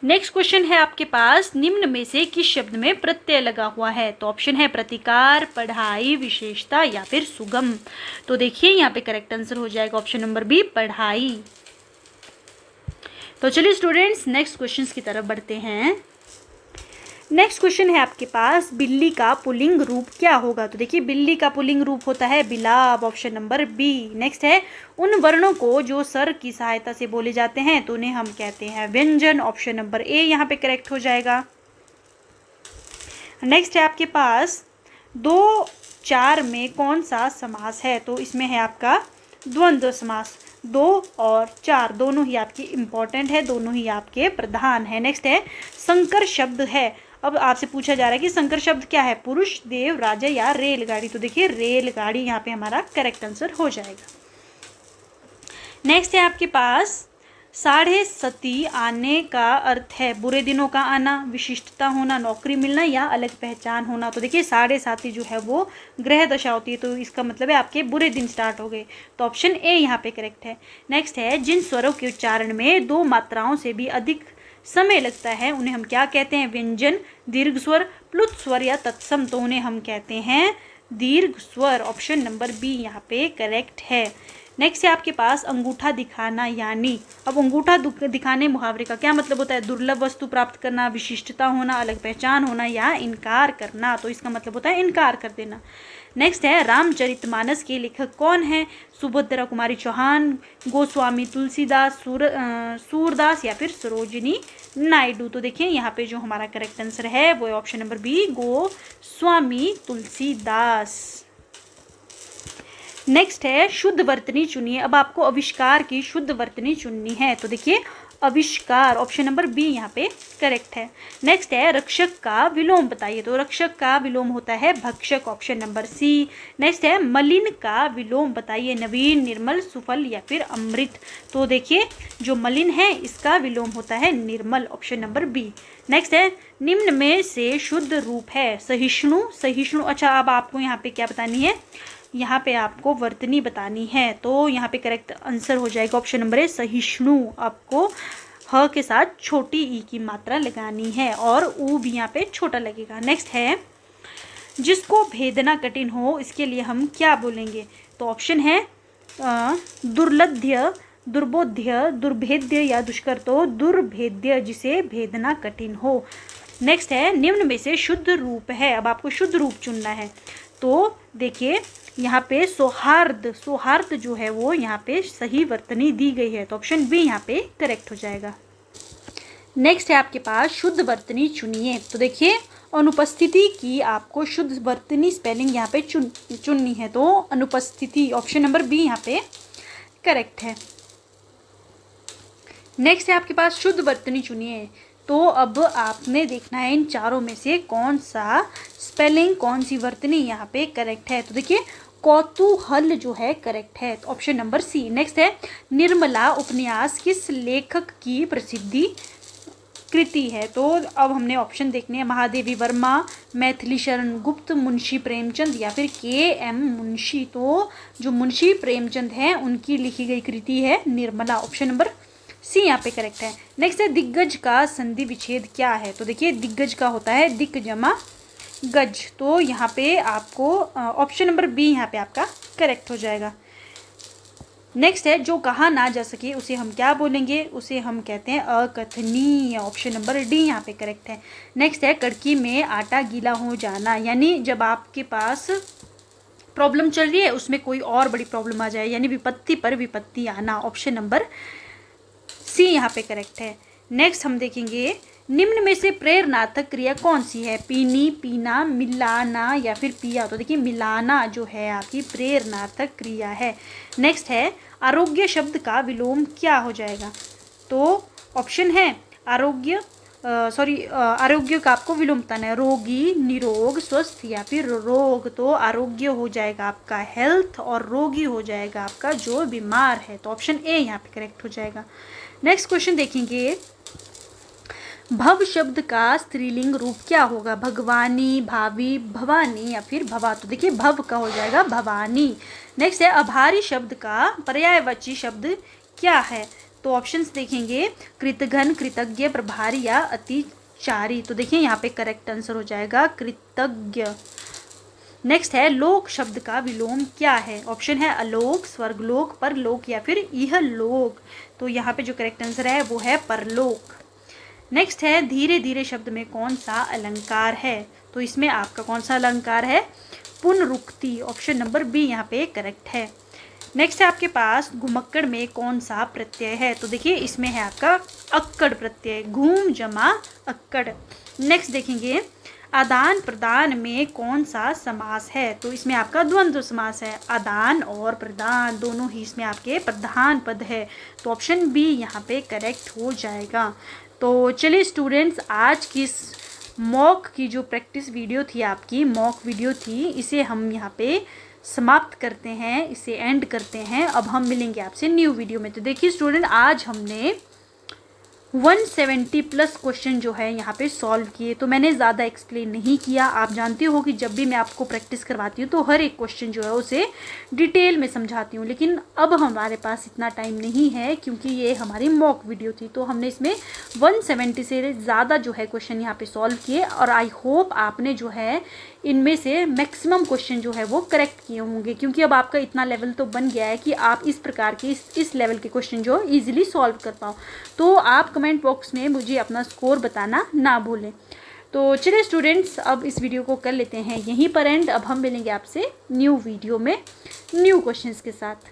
नेक्स्ट क्वेश्चन है आपके पास, निम्न में से किस शब्द में प्रत्यय लगा हुआ है। तो ऑप्शन है प्रतिकार, पढ़ाई, विशेषता या फिर सुगम। तो देखिए यहाँ पे करेक्ट आंसर हो जाएगा ऑप्शन नंबर बी, पढ़ाई। तो चलिए स्टूडेंट्स नेक्स्ट क्वेश्चंस की तरफ बढ़ते हैं। नेक्स्ट क्वेश्चन है आपके पास, बिल्ली का पुल्लिंग रूप क्या होगा। तो देखिए बिल्ली का पुल्लिंग रूप होता है बिलाव, ऑप्शन नंबर बी। नेक्स्ट है उन वर्णों को जो स्वर की सहायता से बोले जाते हैं तो उन्हें हम कहते हैं व्यंजन, ऑप्शन नंबर ए यहाँ पे करेक्ट हो जाएगा। नेक्स्ट है आपके पास 2, 4 में कौन सा समास है। तो इसमें है आपका द्वंद्व समास। 2 और 4 दोनों ही आपकी इंपॉर्टेंट है, दोनों ही आपके प्रधान है। नेक्स्ट है संकर शब्द है। अब आपसे पूछा जा रहा है कि संकर शब्द क्या है, पुरुष, देव, राजा या रेलगाड़ी। तो देखिए रेलगाड़ी यहाँ पे हमारा करेक्ट आंसर हो जाएगा। नेक्स्ट है आपके पास 7:30 आने का अर्थ है बुरे दिनों का आना, विशिष्टता होना, नौकरी मिलना या अलग पहचान होना। तो देखिए 7:30 जो है वो ग्रह दशा होती है, तो इसका मतलब है आपके बुरे दिन स्टार्ट हो गए। तो ऑप्शन ए यहाँ पे करेक्ट है। नेक्स्ट है जिन स्वरों के उच्चारण में 2 मात्राओं से भी अधिक समय लगता है उन्हें हम क्या कहते हैं, व्यंजन, दीर्घ स्वर, प्लुत स्वर या तत्सम। तो उन्हें हम कहते हैं दीर्घ स्वर, ऑप्शन नंबर बी यहाँ पे करेक्ट है। नेक्स्ट है आपके पास अंगूठा दिखाना यानी, अब अंगूठा दिखाने मुहावरे का क्या मतलब होता है, दुर्लभ वस्तु प्राप्त करना, विशिष्टता होना, अलग पहचान होना या इनकार करना। तो इसका मतलब होता है इनकार कर देना। नेक्स्ट है रामचरितमानस के लेखक कौन है, सुभद्रा कुमारी चौहान, गोस्वामी तुलसीदास, सूरदास या फिर सरोजिनी नायडू। तो देखिए यहाँ पे जो हमारा करेक्ट आंसर है वो है option number B, Goswami Tulsidas. Next है शुद्ध वर्तनी चुनिए। अब आपको आविष्कार की शुद्ध वर्तनी चुननी है। तो देखिए आविष्कार, ऑप्शन नंबर बी यहाँ पे करेक्ट है। नेक्स्ट है रक्षक का विलोम बताइए, तो रक्षक का विलोम होता है भक्षक, ऑप्शन नंबर सी। नेक्स्ट है मलिन का विलोम बताइए, नवीन, निर्मल, सुफल या फिर अमृत। तो देखिए जो मलिन है इसका विलोम होता है निर्मल, ऑप्शन नंबर बी। नेक्स्ट है निम्न में से शुद्ध रूप है सहिष्णु, सहिष्णु। अच्छा अब आपको यहाँ पे क्या बतानी है, यहाँ पे आपको वर्तनी बतानी है, तो यहाँ पे करेक्ट आंसर हो जाएगा ऑप्शन नंबर ए सहिष्णु। आपको ह के साथ छोटी ई की मात्रा लगानी है और ऊ भी यहाँ पे छोटा लगेगा। नेक्स्ट है जिसको भेदना कठिन हो, इसके लिए हम क्या बोलेंगे, तो ऑप्शन है दुर्लभ्य, दुर्बोध्य, दुर्भेद्य या दुष्कर। तो दुर्भेद्य, जिसे भेदना कठिन हो। नेक्स्ट है निम्न में से शुद्ध रूप है, अब आपको शुद्ध रूप चुनना है, तो देखिए यहाँ पे सौहार्द, सौहार्द जो है वो यहाँ पे सही वर्तनी दी गई है, तो ऑप्शन बी यहाँ पे करेक्ट हो जाएगा। नेक्स्ट है आपके पास शुद्ध वर्तनी चुनिए, तो देखिए अनुपस्थिति की आपको शुद्ध वर्तनी स्पेलिंग यहाँ पे चुननी है, तो अनुपस्थिति, ऑप्शन नंबर बी यहाँ पे करेक्ट है। नेक्स्ट है आपके पास शुद्ध वर्तनी चुनिए, तो अब आपने देखना है इन चारों में से कौन सा स्पेलिंग, कौन सी वर्तनी यहाँ पे करेक्ट है। तो देखिए कौतूहल जो है करेक्ट है, तो ऑप्शन नंबर सी। नेक्स्ट है निर्मला उपन्यास किस लेखक की प्रसिद्धि कृति है, तो अब हमने ऑप्शन देखने हैं महादेवी वर्मा, मैथिली शरण गुप्त, मुंशी प्रेमचंद या फिर के.एम. मुंशी। तो जो मुंशी प्रेमचंद हैं उनकी लिखी गई कृति है निर्मला, ऑप्शन नंबर सी यहाँ पे करेक्ट है। नेक्स्ट है दिग्गज का संधि विच्छेद क्या है, तो देखिए दिग्गज का होता है दिक् जमा गज, तो यहाँ पे आपको ऑप्शन नंबर बी यहाँ पे आपका करेक्ट हो जाएगा। नेक्स्ट है जो कहा ना जा सके उसे हम क्या बोलेंगे, उसे हम कहते हैं अकथनीय, ऑप्शन नंबर डी यहाँ पे करेक्ट है। नेक्स्ट है कड़की में आटा गीला हो जाना, यानी जब आपके पास प्रॉब्लम चल रही है उसमें कोई और बड़ी प्रॉब्लम आ जाए, यानी विपत्ति पर विपत्ति आना, ऑप्शन नंबर सी यहाँ पे करेक्ट है। नेक्स्ट हम देखेंगे निम्न में से प्रेरणात्मक क्रिया कौन सी है, पीनी, पीना, मिलाना या फिर पिया। तो देखिए मिलाना जो है आपकी प्रेरणात्मक क्रिया है। नेक्स्ट है आरोग्य शब्द का विलोम क्या हो जाएगा, तो ऑप्शन है आरोग्य, आरोग्य का आपको विलोम बताना है, रोगी, निरोग, स्वस्थ या फिर रोग। तो आरोग्य हो जाएगा आपका हेल्थ और रोगी हो जाएगा आपका जो बीमार है, तो ऑप्शन ए यहाँ पे करेक्ट हो जाएगा। नेक्स्ट क्वेश्चन देखेंगे भव शब्द का स्त्रीलिंग रूप क्या होगा, भगवानी, भावी, भवानी या फिर भवा। तो देखिए भव का हो जाएगा भवानी। नेक्स्ट है आभारी शब्द का पर्यायवाची शब्द क्या है, तो ऑप्शंस देखेंगे कृतघ्न, कृतज्ञ, प्रभारी या अतिचारी। तो देखिए यहाँ पे करेक्ट आंसर हो जाएगा कृतज्ञ। नेक्स्ट है लोक शब्द का विलोम क्या है, ऑप्शन है अलोक, स्वर्गलोक, परलोक या फिर इहलोक। तो यहाँ पे जो करेक्ट आंसर है वो है परलोक। नेक्स्ट है धीरे धीरे शब्द में कौन सा अलंकार है, तो इसमें आपका कौन सा अलंकार है, पुनरुक्ति, ऑप्शन नंबर बी यहाँ पे करेक्ट है। नेक्स्ट है आपके पास घुमक्कड़ में कौन सा प्रत्यय है, तो देखिए इसमें है आपका अक्कड़ प्रत्यय, घूम जमा अक्कड़। नेक्स्ट देखेंगे आदान प्रदान में कौन सा समास है, तो इसमें आपका द्वंद्व समास है, आदान और प्रदान दोनों ही इसमें आपके प्रधान पद है, तो ऑप्शन बी यहाँ पे करेक्ट हो जाएगा। तो चलिए स्टूडेंट्स आज की इस मॉक की जो प्रैक्टिस वीडियो थी, आपकी मॉक वीडियो थी, इसे हम यहाँ पे समाप्त करते हैं, इसे एंड करते हैं। अब हम मिलेंगे आपसे न्यू वीडियो में। तो देखिए स्टूडेंट आज हमने 170 प्लस क्वेश्चन जो है यहाँ पे सॉल्व किए, तो मैंने ज़्यादा एक्सप्लेन नहीं किया। आप जानते हो कि जब भी मैं आपको प्रैक्टिस करवाती हूँ तो हर एक क्वेश्चन जो है उसे डिटेल में समझाती हूँ, लेकिन अब हमारे पास इतना टाइम नहीं है क्योंकि ये हमारी मॉक वीडियो थी, तो हमने इसमें 170 से ज़्यादा जो है क्वेश्चन यहाँ पे सॉल्व किए और आई होप आपने जो है इनमें से मैक्सिमम क्वेश्चन जो है वो करेक्ट किए होंगे, क्योंकि अब आपका इतना लेवल तो बन गया है कि आप इस प्रकार के इस लेवल के क्वेश्चन जो ईजिली सॉल्व कर पाओ। तो आप कमेंट बॉक्स में मुझे अपना स्कोर बताना ना भूलें। तो चलिए स्टूडेंट्स अब इस वीडियो को कर लेते हैं यहीं पर एंड। अब हम मिलेंगे आपसे न्यू वीडियो में न्यू क्वेश्चंस के साथ।